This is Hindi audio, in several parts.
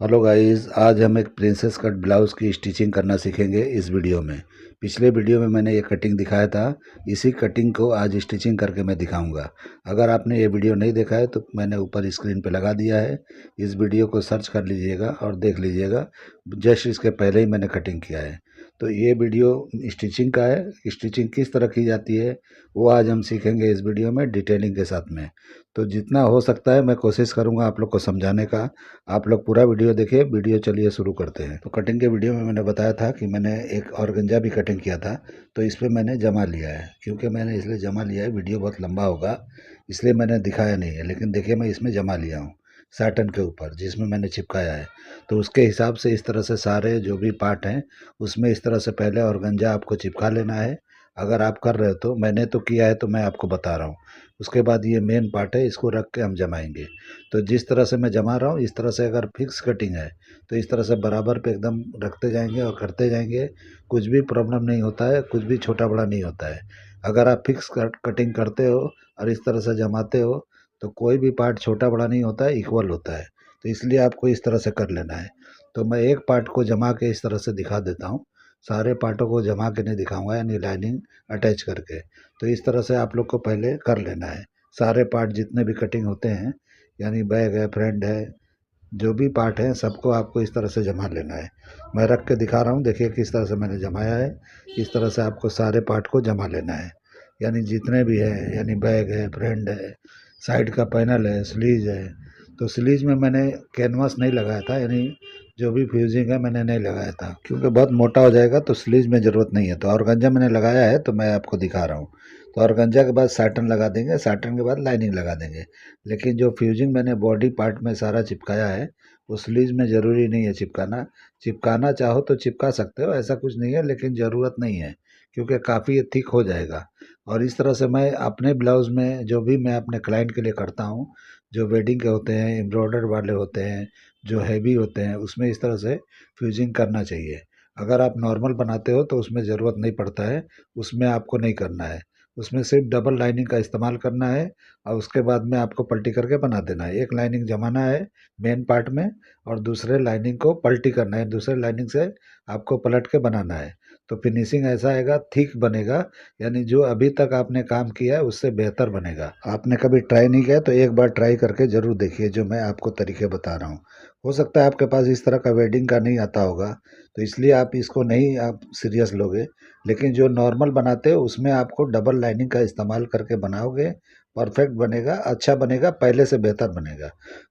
हेलो गाइस, आज हम एक प्रिंसेस कट ब्लाउज़ की स्टिचिंग करना सीखेंगे इस वीडियो में। पिछले वीडियो में मैंने ये कटिंग दिखाया था, इसी कटिंग को आज स्टिचिंग करके मैं दिखाऊंगा। अगर आपने ये वीडियो नहीं देखा है तो मैंने ऊपर स्क्रीन पे लगा दिया है। इस वीडियो को सर्च कर लीजिएगा और देख लीजिएगा। जस्ट इसके पहले ही मैंने कटिंग किया है। तो ये वीडियो स्टिचिंग का है। स्टिचिंग किस तरह की जाती है वो आज हम सीखेंगे इस वीडियो में डिटेलिंग के साथ में। तो जितना हो सकता है मैं कोशिश करूँगा आप लोग को समझाने का। आप लोग पूरा वीडियो देखिए। वीडियो चलिए शुरू करते हैं। तो कटिंग के वीडियो में मैंने बताया था कि मैंने एक ऑर्गेन्जा भी कटिंग किया था, तो इस पे मैंने जमा लिया है। क्योंकि मैंने इसलिए जमा लिया है, वीडियो बहुत लंबा होगा इसलिए मैंने दिखाया नहीं है, लेकिन देखिए मैं इसमें जमा लिया हूँ साटन के ऊपर जिसमें मैंने चिपकाया है। तो उसके हिसाब से इस तरह से सारे जो भी पार्ट हैं उसमें इस तरह से पहले ऑर्गेन्जा आपको चिपका लेना है। अगर आप कर रहे हो तो, मैंने तो किया है तो मैं आपको बता रहा हूँ। उसके बाद ये मेन पार्ट है, इसको रख के हम जमाएंगे। तो जिस तरह से मैं जमा रहा हूँ इस तरह से अगर फिक्स कटिंग है तो इस तरह से बराबर पे एकदम रखते जाएंगे और करते जाएंगे। कुछ भी प्रॉब्लम नहीं होता है, कुछ भी छोटा बड़ा नहीं होता है। अगर आप फिक्स कटिंग करते हो और इस तरह से जमाते हो तो कोई भी पार्ट छोटा बड़ा नहीं होता है, इक्वल होता है। तो इसलिए आपको इस तरह से कर लेना है। तो मैं एक पार्ट को जमा के इस तरह से दिखा देता हूँ। सारे पार्टों को जमा के नहीं दिखाऊंगा, यानी लाइनिंग अटैच करके। तो इस तरह से आप लोग को पहले कर लेना है। सारे पार्ट जितने भी कटिंग होते हैं, यानी बैग है, फ्रंट है, जो भी पार्ट हैं सबको आपको इस तरह से जमा लेना है। मैं रख के दिखा रहा हूँ, देखिए किस तरह से मैंने जमाया है। इस तरह से आपको सारे पार्ट को जमा लेना है, यानी जितने भी है, यानी बैग है, फ्रंट है, साइड का पैनल है, स्लीज है। तो स्लीज में मैंने कैनवास नहीं लगाया था, यानी जो भी फ्यूजिंग है मैंने नहीं लगाया था क्योंकि बहुत मोटा हो जाएगा, तो स्लीज में ज़रूरत नहीं है। तो ऑर्गेन्जा मैंने लगाया है तो मैं आपको दिखा रहा हूँ। तो ऑर्गेन्जा के बाद साटन लगा देंगे, साटन के बाद लाइनिंग लगा देंगे। लेकिन जो फ्यूजिंग मैंने बॉडी पार्ट में सारा चिपकाया है वो स्लीज में ज़रूरी नहीं है चिपकाना। चिपकाना चाहो तो चिपका सकते हो, ऐसा कुछ नहीं है, लेकिन ज़रूरत नहीं है क्योंकि काफ़ी थिक हो जाएगा। और इस तरह से मैं अपने ब्लाउज़ में जो भी मैं अपने क्लाइंट के लिए करता हूँ, जो वेडिंग के होते हैं, एम्ब्रॉयडर वाले होते हैं, जो हैवी होते हैं, उसमें इस तरह से फ्यूजिंग करना चाहिए। अगर आप नॉर्मल बनाते हो तो उसमें ज़रूरत नहीं पड़ता है, उसमें आपको नहीं करना है। उसमें सिर्फ डबल लाइनिंग का इस्तेमाल करना है और उसके बाद में आपको पलटी करके बना देना है। एक लाइनिंग जमाना है मेन पार्ट में और दूसरे लाइनिंग को पलटी करना है, दूसरे लाइनिंग से आपको पलट के बनाना है। तो फिनिशिंग ऐसा आएगा, थिक बनेगा, यानी जो अभी तक आपने काम किया है उससे बेहतर बनेगा। आपने कभी ट्राई नहीं किया तो एक बार ट्राई करके ज़रूर देखिए, जो मैं आपको तरीके बता रहा हूँ। हो सकता है आपके पास इस तरह का वेडिंग का नहीं आता होगा, तो इसलिए आप इसको नहीं आप सीरियस लोगे। लेकिन जो नॉर्मल बनाते हो उसमें आपको डबल लाइनिंग का इस्तेमाल करके बनाओगे, परफेक्ट बनेगा, अच्छा बनेगा, पहले से बेहतर बनेगा।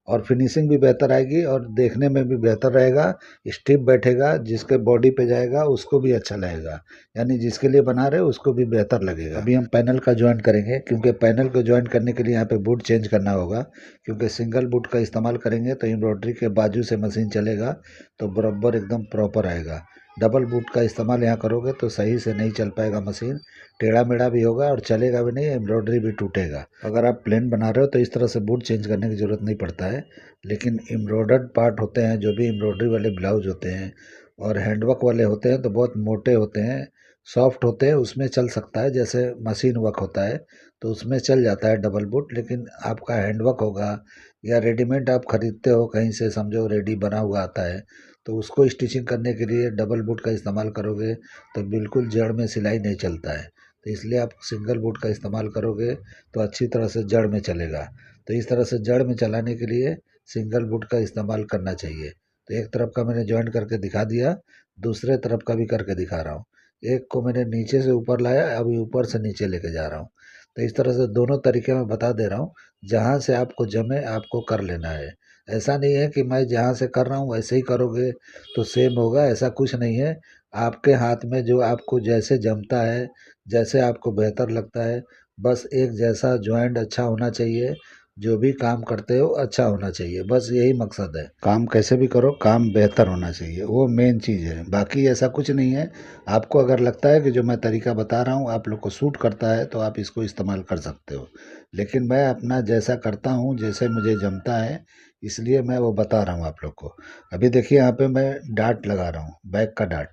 और फिनिशिंग भी बेहतर आएगी और देखने में भी बेहतर रहेगा, स्टिफ बैठेगा, जिसके बॉडी पे जाएगा उसको भी अच्छा लगेगा, यानी जिसके लिए बना रहे हो उसको भी बेहतर लगेगा। अभी हम पैनल का जॉइंट करेंगे, क्योंकि पैनल को जॉइंट करने के लिए यहाँ पे बूट चेंज करना होगा। क्योंकि सिंगल बूट का इस्तेमाल करेंगे तो एम्ब्रॉयडरी के बाजू से मशीन चलेगा तो बराबर एकदम प्रॉपर आएगा। डबल बूट का इस्तेमाल यहाँ करोगे तो सही से नहीं चल पाएगा मशीन, टेढ़ा मेढ़ा भी होगा और चलेगा भी नहीं, एम्ब्रॉयडरी भी टूटेगा। अगर आप प्लेन बना रहे हो तो इस तरह से बूट चेंज करने की ज़रूरत नहीं पड़ता है। लेकिन एम्ब्रॉयडर्ड पार्ट होते हैं, जो भी एम्ब्रॉयडरी वाले ब्लाउज होते हैं और हैंडवर्क वाले होते हैं तो बहुत मोटे होते हैं, सॉफ्ट होते हैं, उसमें चल सकता है। जैसे मशीन वर्क होता है तो उसमें चल जाता है डबल बूट। लेकिन आपका हैंडवर्क होगा या रेडीमेड आप खरीदते हो कहीं से, समझो रेडी बना हुआ आता है, तो उसको स्टिचिंग करने के लिए डबल बूट का इस्तेमाल करोगे तो बिल्कुल जड़ में सिलाई नहीं चलता है। तो इसलिए आप सिंगल बूट का इस्तेमाल करोगे तो अच्छी तरह से जड़ में चलेगा। तो इस तरह से जड़ में चलाने के लिए सिंगल बूट का इस्तेमाल करना चाहिए। तो एक तरफ का मैंने जॉइंट करके दिखा दिया, दूसरे तरफ का भी करके दिखा रहा हूँ। एक को मैंने नीचे से ऊपर लाया, अभी ऊपर से नीचे लेके जा रहा हूँ। तो इस तरह से दोनों तरीके मैं बता दे रहा हूँ, जहाँ से आपको जमे आपको कर लेना है। ऐसा नहीं है कि मैं जहाँ से कर रहा हूँ वैसे ही करोगे तो सेम होगा, ऐसा कुछ नहीं है। आपके हाथ में जो आपको जैसे जमता है, जैसे आपको बेहतर लगता है, बस एक जैसा जॉइंट अच्छा होना चाहिए। जो भी काम करते हो अच्छा होना चाहिए, बस यही मकसद है। काम कैसे भी करो, काम बेहतर होना चाहिए, वो मेन चीज़ है, बाकी ऐसा कुछ नहीं है। आपको अगर लगता है कि जो मैं तरीका बता रहा हूँ आप लोग को सूट करता है तो आप इसको इस्तेमाल कर सकते हो। लेकिन मैं अपना जैसा करता हूँ, जैसे मुझे जमता है, इसलिए मैं वो बता रहा हूँ आप लोग को। अभी देखिए यहाँ पे मैं डार्ट लगा रहा हूँ, बैक का डार्ट।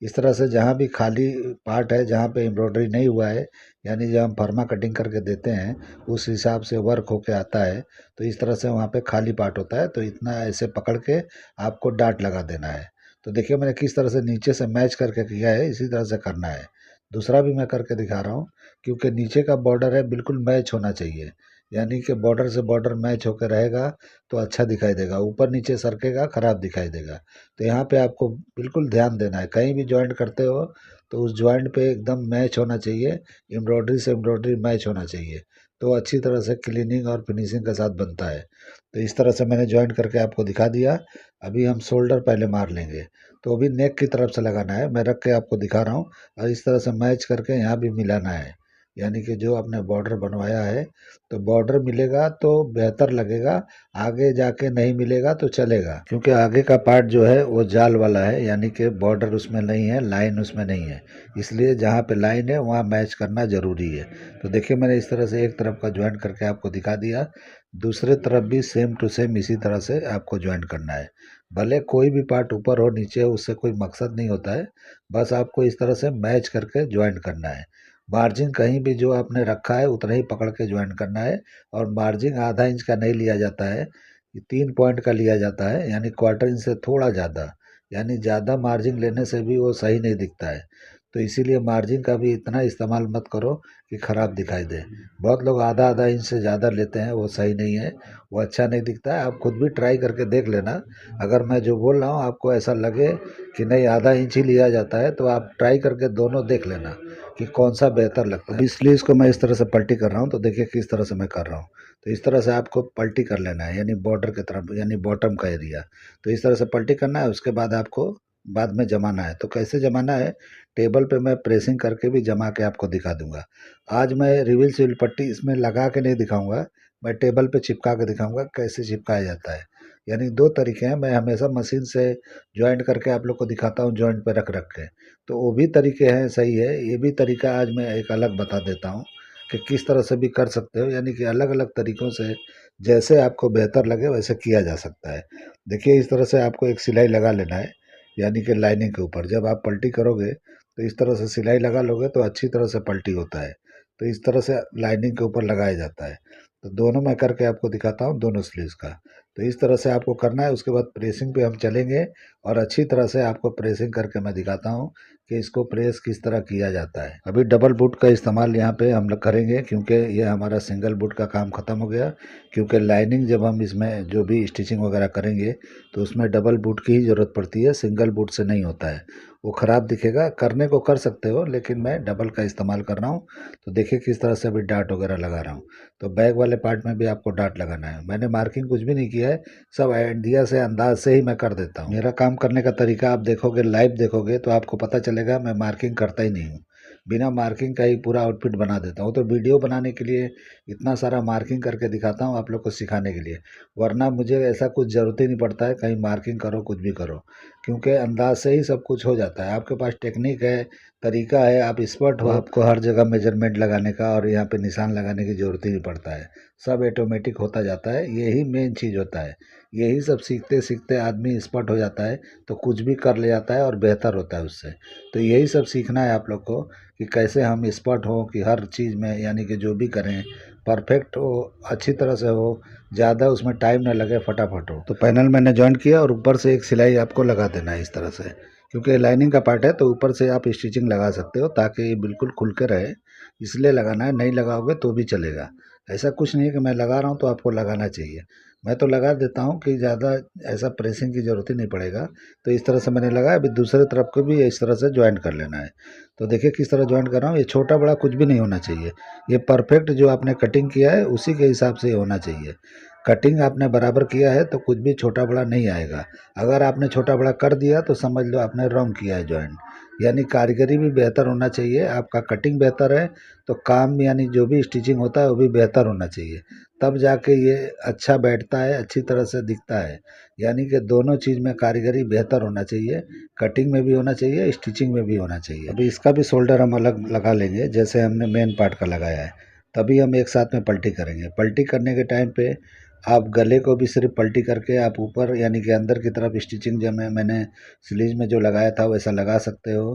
इस तरह से जहाँ भी खाली पार्ट है, जहाँ पे एम्ब्रॉयडरी नहीं हुआ है, यानी जब हम फर्मा कटिंग करके देते हैं उस हिसाब से वर्क होके आता है, तो इस तरह से वहाँ पे खाली पार्ट होता है, तो इतना ऐसे पकड़ के आपको डाट लगा देना है। तो देखिए मैंने किस तरह से नीचे से मैच करके किया है, इसी तरह से करना है। दूसरा भी मैं करके दिखा रहा हूँ, क्योंकि नीचे का बॉर्डर है बिल्कुल मैच होना चाहिए, यानी कि बॉर्डर से बॉर्डर मैच होकर रहेगा तो अच्छा दिखाई देगा, ऊपर नीचे सरकेगा खराब दिखाई देगा। तो यहाँ पे आपको बिल्कुल ध्यान देना है, कहीं भी जॉइंट करते हो तो उस जॉइंट पे एकदम मैच होना चाहिए, एम्ब्रॉयडरी से एम्ब्रॉयडरी मैच होना चाहिए, तो अच्छी तरह से क्लीनिंग और फिनिशिंग के साथ बनता है। तो इस तरह से मैंने जॉइंट करके आपको दिखा दिया। अभी हम शोल्डर पहले मार लेंगे, तो अभी नेक की तरफ से लगाना है, मैं रख के आपको दिखा रहा हूँ, और इस तरह से मैच करके यहाँ भी मिलाना है, यानी कि जो आपने बॉर्डर बनवाया है, तो बॉर्डर मिलेगा तो बेहतर लगेगा, आगे जाके नहीं मिलेगा तो चलेगा, क्योंकि आगे का पार्ट जो है वो जाल वाला है, यानी कि बॉर्डर उसमें नहीं है, लाइन उसमें नहीं है, इसलिए जहाँ पे लाइन है वहाँ मैच करना ज़रूरी है। तो देखिए मैंने इस तरह से एक तरफ का ज्वाइंट करके आपको दिखा दिया, दूसरे तरफ भी सेम टू सेम इसी तरह से आपको ज्वाइंट करना है। भले कोई भी पार्ट ऊपर हो नीचे हो, उससे कोई मकसद नहीं होता है, बस आपको इस तरह से मैच करके ज्वाइंट करना है। मार्जिन कहीं भी जो आपने रखा है उतना ही पकड़ के ज्वाइंट करना है, और मार्जिन आधा इंच का नहीं लिया जाता है, 3 पॉइंट का लिया जाता है, यानी क्वार्टर इंच से थोड़ा ज़्यादा, यानी ज़्यादा मार्जिन लेने से भी वो सही नहीं दिखता है। तो इसीलिए मार्जिन का भी इतना इस्तेमाल मत करो कि ख़राब दिखाई दे। बहुत लोग आधा आधा इंच से ज़्यादा लेते हैं, वो सही नहीं है, वो अच्छा नहीं दिखता है। आप खुद भी ट्राई करके देख लेना, अगर मैं जो बोल रहा हूँ आपको ऐसा लगे कि नहीं आधा इंच ही लिया जाता है, तो आप ट्राई करके दोनों देख लेना कि कौन सा बेहतर लगता है। इसलिए इसको मैं इस तरह से पलटी कर रहा हूँ, तो देखिए किस तरह से मैं कर रहा हूँ। तो इस तरह से आपको पलटी कर लेना है, यानी बॉर्डर की तरफ, यानी बॉटम का एरिया। तो इस तरह से पलटी करना है, उसके बाद आपको बाद में जमाना है। तो कैसे जमाना है, टेबल पे मैं प्रेसिंग करके भी जमा के आपको दिखा दूंगा। आज मैं रिवील सिविल पट्टी इसमें लगा के नहीं दिखाऊंगा, मैं टेबल पे चिपका के दिखाऊंगा कैसे चिपकाया जाता है। यानी दो तरीके हैं, मैं हमेशा मशीन से ज्वाइंट करके आप लोग को दिखाता हूँ जॉइंट पे रख रख के, तो वो भी तरीके हैं, सही है। ये भी तरीका आज मैं एक अलग बता देता हूँ कि किस तरह से भी कर सकते हो, यानी कि अलग अलग तरीक़ों से जैसे आपको बेहतर लगे वैसे किया जा सकता है। देखिए इस तरह से आपको एक सिलाई लगा लेना है, यानी कि लाइनिंग के ऊपर जब आप पलटी करोगे तो इस तरह से सिलाई लगा लोगे तो अच्छी तरह से पलटी होता है। तो इस तरह से लाइनिंग के ऊपर लगाया जाता है। तो दोनों मैं करके आपको दिखाता हूँ, दोनों स्लीव्स का। तो इस तरह से आपको करना है, उसके बाद प्रेसिंग पे हम चलेंगे, और अच्छी तरह से आपको प्रेसिंग करके मैं दिखाता हूँ कि इसको प्रेस किस तरह किया जाता है। अभी डबल बूट का इस्तेमाल यहाँ पे हम लोग करेंगे, क्योंकि ये हमारा सिंगल बूट का काम ख़त्म हो गया, क्योंकि लाइनिंग जब हम इसमें जो भी स्टिचिंग वगैरह करेंगे तो उसमें डबल बूट की ही ज़रूरत पड़ती है, सिंगल बूट से नहीं होता है, वो ख़राब दिखेगा। करने को कर सकते हो, लेकिन मैं डबल का इस्तेमाल कर रहा हूँ। तो देखिए किस तरह से अभी डाट वगैरह लगा रहा हूँ। तो बैक वाले पार्ट में भी आपको डाट लगाना है, मैंने मार्किंग कुछ भी नहीं किया है, सब आइडिया से अंदाज से ही मैं कर देता हूँ। मेरा काम करने का तरीका आप देखोगे, लाइव देखोगे तो आपको पता चलेगा मैं मार्किंग करता ही नहीं हूँ, बिना मार्किंग का ही पूरा आउटफिट बना देता हूँ। तो वीडियो बनाने के लिए इतना सारा मार्किंग करके दिखाता हूँ आप लोग को सिखाने के लिए, वरना मुझे ऐसा कुछ ज़रूरत ही नहीं पड़ता है कहीं मार्किंग करो कुछ भी करो, क्योंकि अंदाज से ही सब कुछ हो जाता है। आपके पास टेक्निक है, तरीका है, आप एक्सपर्ट हो, आपको हर जगह मेजरमेंट लगाने का और यहाँ पे निशान लगाने की ज़रूरत ही नहीं पड़ता है, सब ऑटोमेटिक होता जाता है। यही मेन चीज़ होता है, यही सब सीखते सीखते आदमी एक्सपर्ट हो जाता है, तो कुछ भी कर ले जाता है और बेहतर होता है उससे। तो यही सब सीखना है आप लोग को कि कैसे हम एक्सपर्ट हो, कि हर चीज़ में यानी कि जो भी करें परफेक्ट हो, अच्छी तरह से हो, ज़्यादा उसमें टाइम ना लगे, फटाफट हो। तो पैनल मैंने जॉइंट किया और ऊपर से एक सिलाई आपको लगा देना है इस तरह से, क्योंकि लाइनिंग का पार्ट है तो ऊपर से आप स्टिचिंग लगा सकते हो ताकि ये बिल्कुल खुल के रहे, इसलिए लगाना है, नहीं लगाओगे तो भी चलेगा। ऐसा कुछ नहीं है कि मैं लगा रहा हूँ तो आपको लगाना चाहिए, मैं तो लगा देता हूँ कि ज़्यादा ऐसा प्रेसिंग की ज़रूरत ही नहीं पड़ेगा। तो इस तरह से मैंने लगाया, अभी दूसरे तरफ को भी इस तरह से ज्वाइंट कर लेना है। तो देखिए किस तरह ज्वाइंट कर रहा हूँ, ये छोटा बड़ा कुछ भी नहीं होना चाहिए, ये परफेक्ट जो आपने कटिंग किया है उसी के हिसाब से होना चाहिए। कटिंग आपने बराबर किया है तो कुछ भी छोटा बड़ा नहीं आएगा, अगर आपने छोटा बड़ा कर दिया तो समझ लो आपने रॉन्ग किया है ज्वाइंट। यानी कारीगरी भी बेहतर होना चाहिए, आपका कटिंग बेहतर है तो काम यानी जो भी स्टिचिंग होता है वो भी बेहतर होना चाहिए, तब जाके ये अच्छा बैठता है, अच्छी तरह से दिखता है। यानी कि दोनों चीज़ में कारीगरी बेहतर होना चाहिए, कटिंग में भी होना चाहिए, स्टिचिंग में भी होना चाहिए। अभी इसका भी शोल्डर हम अलग लगा लेंगे, जैसे हमने मेन पार्ट का लगाया है, तभी हम एक साथ में पलटी करेंगे। पलटी करने के टाइम पे आप गले को भी सिर्फ पलटी करके आप ऊपर यानी कि अंदर की तरफ स्टिचिंग जो मैंने स्लीव में जो लगाया था वैसा लगा सकते हो।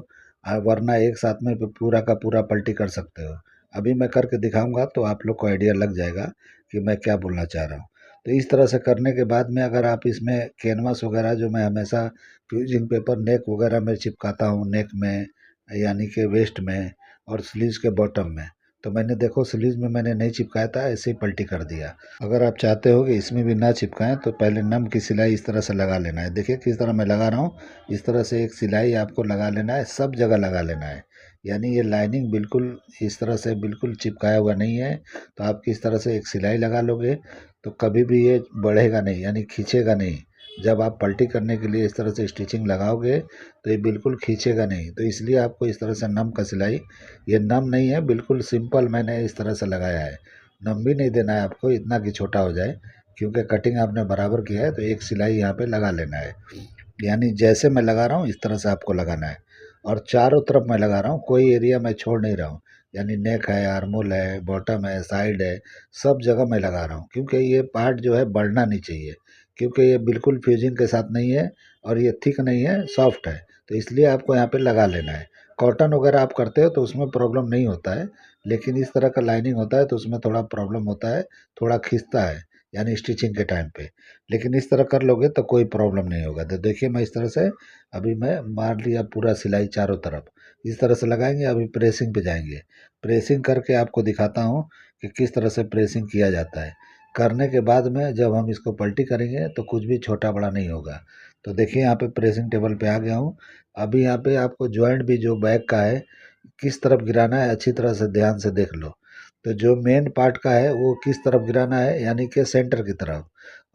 वरना एक साथ में पूरा का पूरा पलटी कर सकते हो। अभी मैं करके दिखाऊंगा तो आप लोग को आइडिया लग जाएगा कि मैं क्या बोलना चाह रहा हूँ। तो इस तरह से करने के बाद में अगर आप इसमें कैनवास वगैरह जो मैं हमेशा फ्यूजिंग पेपर नेक वगैरह में चिपकाता हूँ, नेक में यानी कि वेस्ट में और स्लीव्स के बॉटम में, तो मैंने देखो स्लीव्स में मैंने नहीं चिपकाया था, ऐसे ही पलटी कर दिया। अगर आप चाहते हो कि इसमें भी ना चिपकाएं तो पहले नम की सिलाई इस तरह से लगा लेना है। देखिए किस तरह मैं लगा रहा हूँ, इस तरह से एक सिलाई आपको लगा लेना है, सब जगह लगा लेना है। यानी ये लाइनिंग बिल्कुल इस तरह से बिल्कुल चिपकाया हुआ नहीं है। तो आप किस तरह से एक सिलाई लगा लोगे तो कभी भी ये बढ़ेगा नहीं, यानी खींचेगा नहीं। जब आप पलटी करने के लिए इस तरह से स्टिचिंग लगाओगे तो ये बिल्कुल खींचेगा नहीं। तो इसलिए आपको इस तरह से नम का सिलाई, ये नम नहीं है, बिल्कुल सिंपल मैंने इस तरह से लगाया है। नम भी नहीं देना है आपको इतना कि छोटा हो जाए, क्योंकि कटिंग आपने बराबर किया है तो एक सिलाई यहाँ पे लगा लेना है। यानी जैसे मैं लगा रहा हूँ इस तरह से आपको लगाना है। और चारों तरफ मैं लगा रहा हूँ, कोई एरिया मैं छोड़ नहीं रहा हूँ। यानी नेक है, आर्मोल है, बॉटम है, साइड है, सब जगह मैं लगा रहा हूँ, क्योंकि ये पार्ट जो है बढ़ना नहीं चाहिए। क्योंकि ये बिल्कुल फ्यूजिंग के साथ नहीं है और ये थिक नहीं है, सॉफ्ट है। तो इसलिए आपको यहाँ पे लगा लेना है। कॉटन वगैरह आप करते हो तो उसमें प्रॉब्लम नहीं होता है, लेकिन इस तरह का लाइनिंग होता है तो उसमें थोड़ा प्रॉब्लम होता है, थोड़ा खिंचता है यानी स्टिचिंग के टाइम पे। लेकिन इस तरह कर लोगे तो कोई प्रॉब्लम नहीं होगा। तो देखिए मैं इस तरह से अभी मैं मार लिया पूरा सिलाई चारों तरफ, इस तरह से लगाएंगे। अभी प्रेसिंग पे जाएंगे, प्रेसिंग करके आपको दिखाता हूँ कि किस तरह से प्रेसिंग किया जाता है। करने के बाद में जब हम इसको पलटी करेंगे तो कुछ भी छोटा बड़ा नहीं होगा। तो देखिए यहाँ पे प्रेसिंग टेबल पे आ गया हूँ। अभी यहाँ पे आपको जॉइंट भी जो बैक का है किस तरफ गिराना है अच्छी तरह से ध्यान से देख लो। तो जो मेन पार्ट का है वो किस तरफ गिराना है, यानी कि सेंटर की तरफ।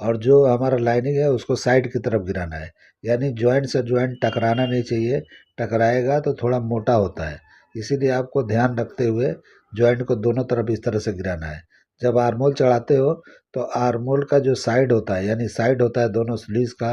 और जो हमारा लाइनिंग है उसको साइड की तरफ गिराना है। यानी जॉइंट से जॉइंट टकराना नहीं चाहिए, टकराएगा तो थोड़ा मोटा होता है। इसीलिए आपको ध्यान रखते हुए जॉइंट को दोनों तरफ इस तरह से गिराना है। जब आर्मोल चढ़ाते हो तो आर्मोल का जो साइड होता है, यानी साइड होता है दोनों स्लीव्स का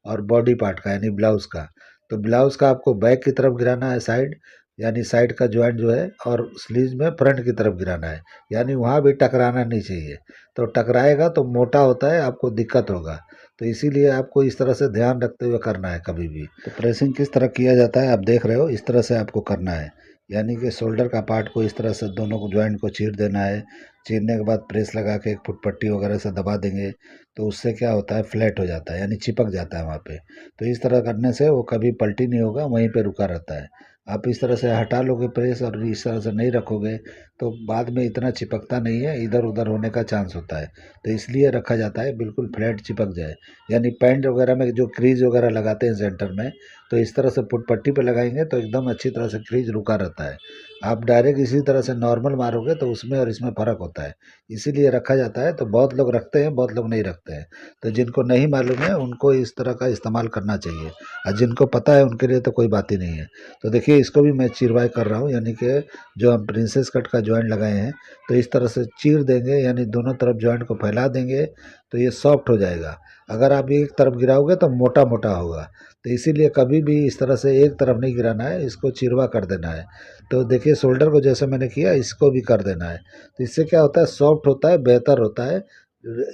और बॉडी पार्ट का यानी ब्लाउज का, तो ब्लाउज का आपको बैक की तरफ गिराना है साइड, यानी साइड का जॉइंट जो है, और स्लीव्स में फ्रंट की तरफ गिराना है। यानी वहाँ भी टकराना नहीं चाहिए, तो टकराएगा तो मोटा होता है, आपको दिक्कत होगा। तो इसीलिए आपको इस तरह से ध्यान रखते हुए करना है कभी भी। तो प्रेसिंग किस तरह किया जाता है आप देख रहे हो, इस तरह से आपको करना है। यानी कि शोल्डर का पार्ट को इस तरह से दोनों को जॉइंट को चीर देना है। चीरने के बाद प्रेस लगा के एक फुट पट्टी वगैरह से दबा देंगे तो उससे क्या होता है, फ्लैट हो जाता है, यानी चिपक जाता है वहाँ पे। तो इस तरह करने से वो कभी पलटी नहीं होगा, वहीं पे रुका रहता है। आप इस तरह से हटा लोगे प्रेस और इस तरह से नहीं रखोगे तो बाद में इतना चिपकता नहीं है, इधर उधर होने का चांस होता है। तो इसलिए रखा जाता है बिल्कुल फ्लैट चिपक जाए। यानी पैंट वगैरह में जो क्रीज वगैरह लगाते हैं सेंटर में, तो इस तरह से पुट पट्टी पे लगाएंगे तो एकदम अच्छी तरह से क्रीज रुका रहता है। आप डायरेक्ट इसी तरह से नॉर्मल मारोगे तो उसमें और इसमें फ़र्क होता है। इसीलिए रखा जाता है। तो बहुत लोग रखते हैं, बहुत लोग नहीं रखते हैं। तो जिनको नहीं मालूम है उनको इस तरह का इस्तेमाल करना चाहिए, और जिनको पता है उनके लिए तो कोई बात ही नहीं है। तो देखिए इसको भी मैं चिरवाई कर रहा हूँ, यानी कि जो हम प्रिंसेस कट का जॉइंट लगाए हैं तो इस तरह से चीर देंगे, यानी दोनों तरफ जॉइंट को फैला देंगे तो ये सॉफ्ट हो जाएगा। अगर आप एक तरफ गिराओगे तो मोटा मोटा होगा। तो इसीलिए कभी भी इस तरह से एक तरफ नहीं गिराना है, इसको चिरवा कर देना है। तो देखिए शोल्डर को जैसे मैंने किया इसको भी कर देना है। तो इससे क्या होता है, सॉफ्ट होता है, बेहतर होता है,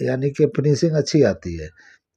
यानी कि फिनिशिंग अच्छी आती है।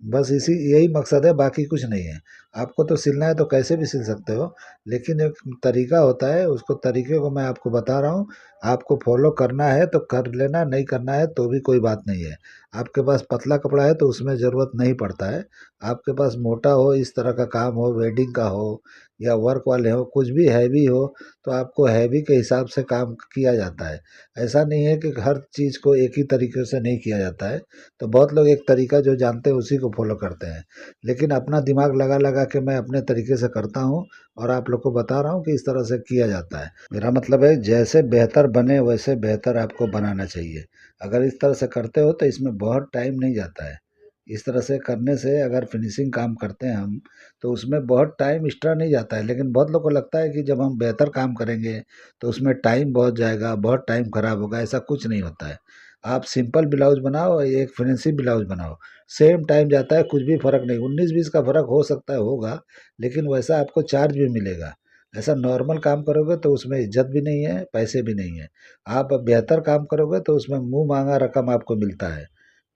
बस इसी यही मकसद है, बाकी कुछ नहीं है। आपको तो सिलना है तो कैसे भी सिल सकते हो, लेकिन एक तरीका होता है, उसको तरीके को मैं आपको बता रहा हूँ। आपको फॉलो करना है तो कर लेना, नहीं करना है तो भी कोई बात नहीं है। आपके पास पतला कपड़ा है तो उसमें ज़रूरत नहीं पड़ता है। आपके पास मोटा हो, इस तरह का काम हो, वेडिंग का हो या वर्क वाले हो, कुछ भी हैवी हो, तो आपको हैवी के हिसाब से काम किया जाता है। ऐसा नहीं है कि हर चीज़ को एक ही तरीके से नहीं किया जाता है। तो बहुत लोग एक तरीका जो जानते हैं उसी को फॉलो करते हैं, लेकिन अपना दिमाग लगा लगा के मैं अपने तरीके से करता हूँ और आप लोग को बता रहा हूँ कि इस तरह से किया जाता है। मेरा मतलब है जैसे बेहतर बने वैसे बेहतर आपको बनाना चाहिए। अगर इस तरह से करते हो तो इसमें बहुत टाइम नहीं जाता है। इस तरह से करने से अगर फिनिशिंग काम करते हैं हम तो उसमें बहुत टाइम एक्स्ट्रा नहीं जाता है। लेकिन बहुत लोग को लगता है कि जब हम बेहतर काम करेंगे तो उसमें टाइम बहुत जाएगा, बहुत टाइम खराब होगा। ऐसा कुछ नहीं होता है। आप सिंपल ब्लाउज बनाओ, एक फिनिशिंग ब्लाउज बनाओ, सेम टाइम जाता है, कुछ भी फ़र्क नहीं। 19-20 का फ़र्क हो सकता है, होगा, लेकिन वैसा आपको चार्ज भी मिलेगा। ऐसा नॉर्मल काम करोगे तो उसमें इज्जत भी नहीं है, पैसे भी नहीं है। आप बेहतर काम करोगे तो उसमें मुँह माँगा रकम आपको मिलता है।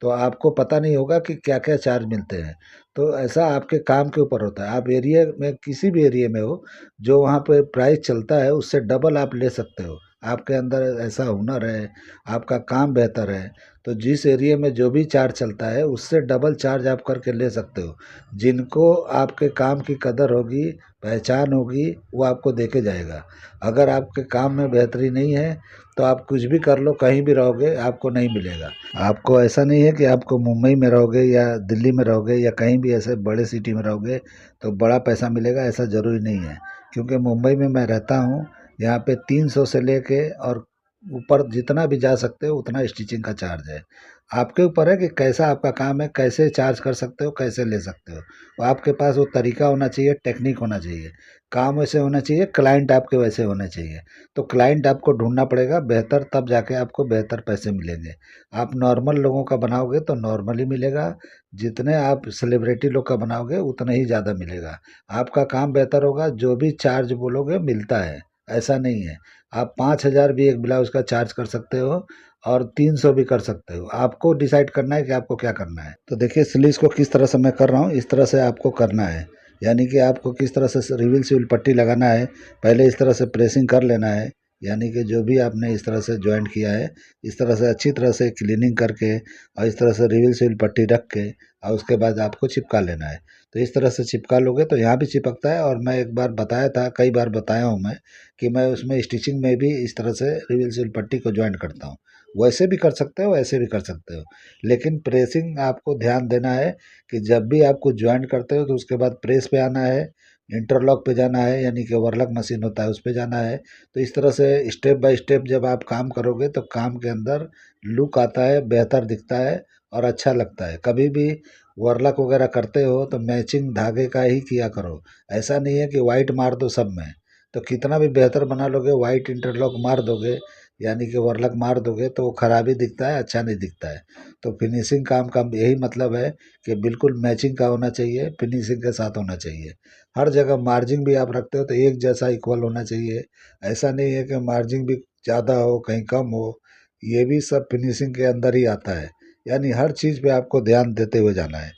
तो आपको पता नहीं होगा कि क्या क्या चार्ज मिलते हैं। तो ऐसा आपके काम के ऊपर होता है। आप एरिया में किसी भी एरिया में हो, जो वहाँ पे प्राइस चलता है उससे डबल आप ले सकते हो। आपके अंदर ऐसा हुनर है, आपका काम बेहतर है, तो जिस एरिया में जो भी चार्ज चलता है उससे डबल चार्ज आप करके ले सकते हो। जिनको आपके काम की कदर होगी, पहचान होगी, वो आपको देके जाएगा। अगर आपके काम में बेहतरी नहीं है तो आप कुछ भी कर लो, कहीं भी रहोगे, आपको नहीं मिलेगा। आपको ऐसा नहीं है कि आपको मुंबई में रहोगे या दिल्ली में रहोगे या कहीं भी ऐसे बड़े सिटी में रहोगे तो बड़ा पैसा मिलेगा, ऐसा ज़रूरी नहीं है। क्योंकि मुंबई में मैं रहता हूँ, यहाँ पे 300 से लेके और ऊपर जितना भी जा सकते हो उतना स्टिचिंग का चार्ज है। आपके ऊपर है कि कैसा आपका काम है, कैसे चार्ज कर सकते हो, कैसे ले सकते हो। वो आपके पास वो तरीका होना चाहिए, टेक्निक होना चाहिए, काम वैसे होना चाहिए, क्लाइंट आपके वैसे होने चाहिए। तो क्लाइंट आपको ढूंढना पड़ेगा बेहतर, तब जाके आपको बेहतर पैसे मिलेंगे। आप नॉर्मल लोगों का बनाओगे तो नॉर्मल ही मिलेगा, जितने आप सेलिब्रिटी लोग का बनाओगे उतना ही ज़्यादा मिलेगा। आपका काम बेहतर होगा, जो भी चार्ज बोलोगे मिलता है, ऐसा नहीं है। आप 5,000 भी एक ब्लाउज का चार्ज कर सकते हो और 300 भी कर सकते हो। आपको डिसाइड करना है कि आपको क्या करना है। तो देखिए स्लीव्स को किस तरह से मैं कर रहा हूँ, इस तरह से आपको करना है। यानी कि आपको किस तरह से रिविल सिविल पट्टी लगाना है, पहले इस तरह से प्रेसिंग कर लेना है। यानी कि जो भी आपने इस तरह से जॉइंट किया है, इस तरह से अच्छी तरह से क्लीनिंग करके और इस तरह से रिविल सिविल पट्टी रख के और उसके बाद आपको चिपका लेना है। तो इस तरह से चिपका लोगे तो यहाँ भी चिपकता है। और मैं एक बार बताया था, कई बार बताया हूँ मैं, कि मैं उसमें स्टिचिंग में भी इस तरह से रिविल सिविल पट्टी को ज्वाइंट करता हूँ। वैसे भी कर सकते हो, ऐसे भी कर सकते हो, लेकिन प्रेसिंग आपको ध्यान देना है कि जब भी आप कुछ ज्वाइंट करते हो तो उसके बाद प्रेस पे आना है, इंटरलॉक पे जाना है, यानी कि ओवरलॉक मशीन होता है उस पे जाना है। तो इस तरह से स्टेप बाय स्टेप जब आप काम करोगे तो काम के अंदर लुक आता है, बेहतर दिखता है और अच्छा लगता है। कभी भी वर्लक वगैरह करते हो तो मैचिंग धागे का ही किया करो। ऐसा नहीं है कि वाइट मार दो सब में, तो कितना भी बेहतर बना लोगे, वाइट इंटरलॉक मार दोगे यानी कि वर्लक मार दोगे तो वो खराबी दिखता है, अच्छा नहीं दिखता है। तो फिनिशिंग काम का यही मतलब है कि बिल्कुल मैचिंग का होना चाहिए, फिनिशिंग के साथ होना चाहिए। हर जगह मार्जिन भी आप रखते हो तो एक जैसा इक्वल होना चाहिए। ऐसा नहीं है कि मार्जिन भी ज़्यादा हो, कहीं कम हो, ये भी सब फिनिशिंग के अंदर ही आता है। यानी हर चीज़ पे आपको ध्यान देते हुए जाना है।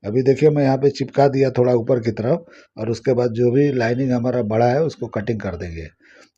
अभी देखिए मैं यहाँ पे चिपका दिया थोड़ा ऊपर की तरफ, और उसके बाद जो भी लाइनिंग हमारा बड़ा है उसको कटिंग कर देंगे।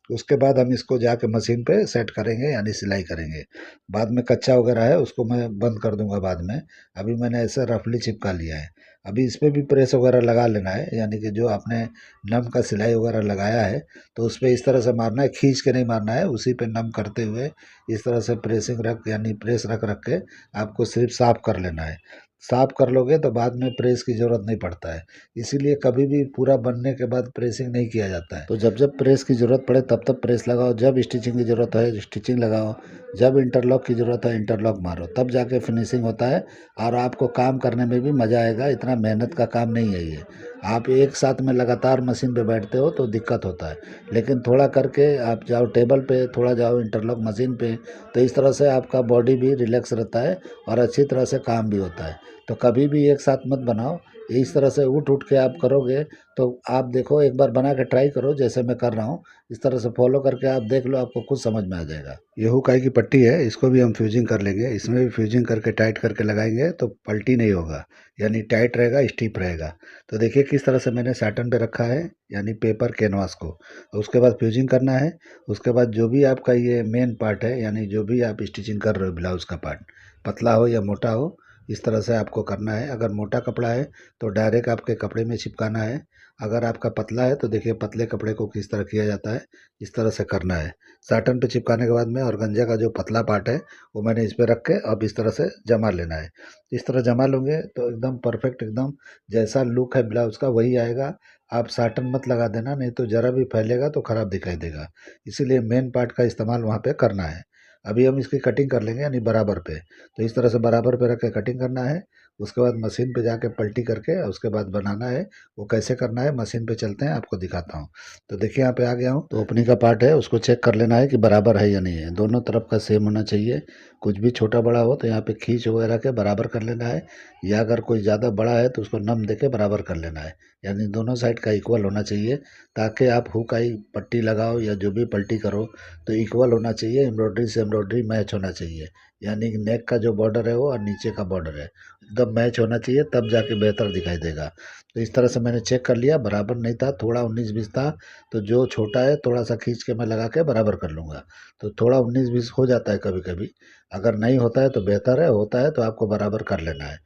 उसके बाद हम इसको जाके मशीन पे सेट करेंगे, यानी सिलाई करेंगे। बाद में कच्चा वगैरह है उसको मैं बंद कर दूंगा बाद में। अभी मैंने ऐसे रफली चिपका लिया है। अभी इस पे भी प्रेस वगैरह लगा लेना है, यानी कि जो आपने नम का सिलाई वगैरह लगाया है तो उस पे इस तरह से मारना है, खींच के नहीं मारना है, उसी पे नम करते हुए इस तरह से प्रेसिंग रख, यानी प्रेस रख रख के आपको सिर्फ साफ कर लेना है। साफ कर लोगे तो बाद में प्रेस की ज़रूरत नहीं पड़ता है। इसीलिए कभी भी पूरा बनने के बाद प्रेसिंग नहीं किया जाता है। तो जब जब प्रेस की ज़रूरत पड़े तब तब प्रेस लगाओ, जब स्टिचिंग की ज़रूरत है स्टिचिंग लगाओ, जब इंटरलॉक की ज़रूरत है इंटरलॉक मारो, तब जाके फिनिशिंग होता है। और आपको काम करने में भी मज़ा आएगा, इतना मेहनत का काम नहीं है ये। आप एक साथ में लगातार मशीन पे बैठते हो तो दिक्कत होता है, लेकिन थोड़ा करके आप जाओ टेबल पे, थोड़ा जाओ इंटरलॉक मशीन पे, तो इस तरह से आपका बॉडी भी रिलैक्स रहता है और अच्छी तरह से काम भी होता है। तो कभी भी एक साथ मत बनाओ, इस तरह से उठ उठ के आप करोगे तो आप देखो, एक बार बना के ट्राई करो जैसे मैं कर रहा हूँ, इस तरह से फॉलो करके आप देख लो, आपको खुद समझ में आ जाएगा। ये हुकाई की पट्टी है, इसको भी हम फ्यूजिंग कर लेंगे। इसमें भी फ्यूजिंग करके टाइट करके लगाएंगे तो पलटी नहीं होगा, यानी टाइट रहेगा, स्टिफ रहेगा। तो देखिए किस तरह से मैंने सैटन पे रखा है, यानी पेपर कैनवास को। उसके बाद फ्यूजिंग करना है। उसके बाद जो भी आपका ये मेन पार्ट है, यानी जो भी आप स्टिचिंग कर रहे हो ब्लाउज का पार्ट, पतला हो या मोटा हो, इस तरह से आपको करना है। अगर मोटा कपड़ा है तो डायरेक्ट आपके कपड़े में चिपकाना है। अगर आपका पतला है तो देखिए पतले कपड़े को किस तरह किया जाता है, इस तरह से करना है। साटन पे चिपकाने के बाद में ऑर्गेन्जा का जो पतला पार्ट है वो मैंने इस पे रख के अब इस तरह से जमा लेना है। इस तरह जमा लोगे तो एकदम परफेक्ट, एकदम जैसा लुक है ब्लाउज का वही आएगा। आप साटन मत लगा देना, नहीं तो ज़रा भी फैलेगा तो ख़राब दिखाई देगा। इसीलिए मेन पार्ट का इस्तेमाल वहाँ पे करना है। अभी हम इसकी कटिंग कर लेंगे, यानी बराबर पे। तो इस तरह से बराबर पे रख के कटिंग करना है। उसके बाद मशीन पे जाके पलटी करके उसके बाद बनाना है। वो कैसे करना है मशीन पे चलते हैं, आपको दिखाता हूँ। तो देखिए यहाँ पे आ गया हूँ। तो ओपनिंग का पार्ट है उसको चेक कर लेना है कि बराबर है या नहीं है, दोनों तरफ का सेम होना चाहिए। कुछ भी छोटा बड़ा हो तो यहाँ पे खींच वगैरह के बराबर कर लेना है, या अगर कोई ज़्यादा बड़ा है तो उसको नम दे के बराबर कर लेना है। यानी दोनों साइड का इक्वल होना चाहिए, ताकि आप हुकाई पट्टी लगाओ या जो भी पलटी करो तो इक्वल होना चाहिए, एम्ब्रॉयडरी से एम्ब्रॉयडरी मैच होना चाहिए। यानी कि नेक का जो बॉर्डर है वो और नीचे का बॉर्डर है एकदम मैच होना चाहिए, तब जाके बेहतर दिखाई देगा। तो इस तरह से मैंने चेक कर लिया, बराबर नहीं था, थोड़ा 19-20 था, तो जो छोटा है थोड़ा सा खींच के मैं लगा के बराबर कर लूँगा। तो थोड़ा 19-20 हो जाता है कभी कभी, अगर नहीं होता है तो बेहतर है, होता है तो आपको बराबर कर लेना है।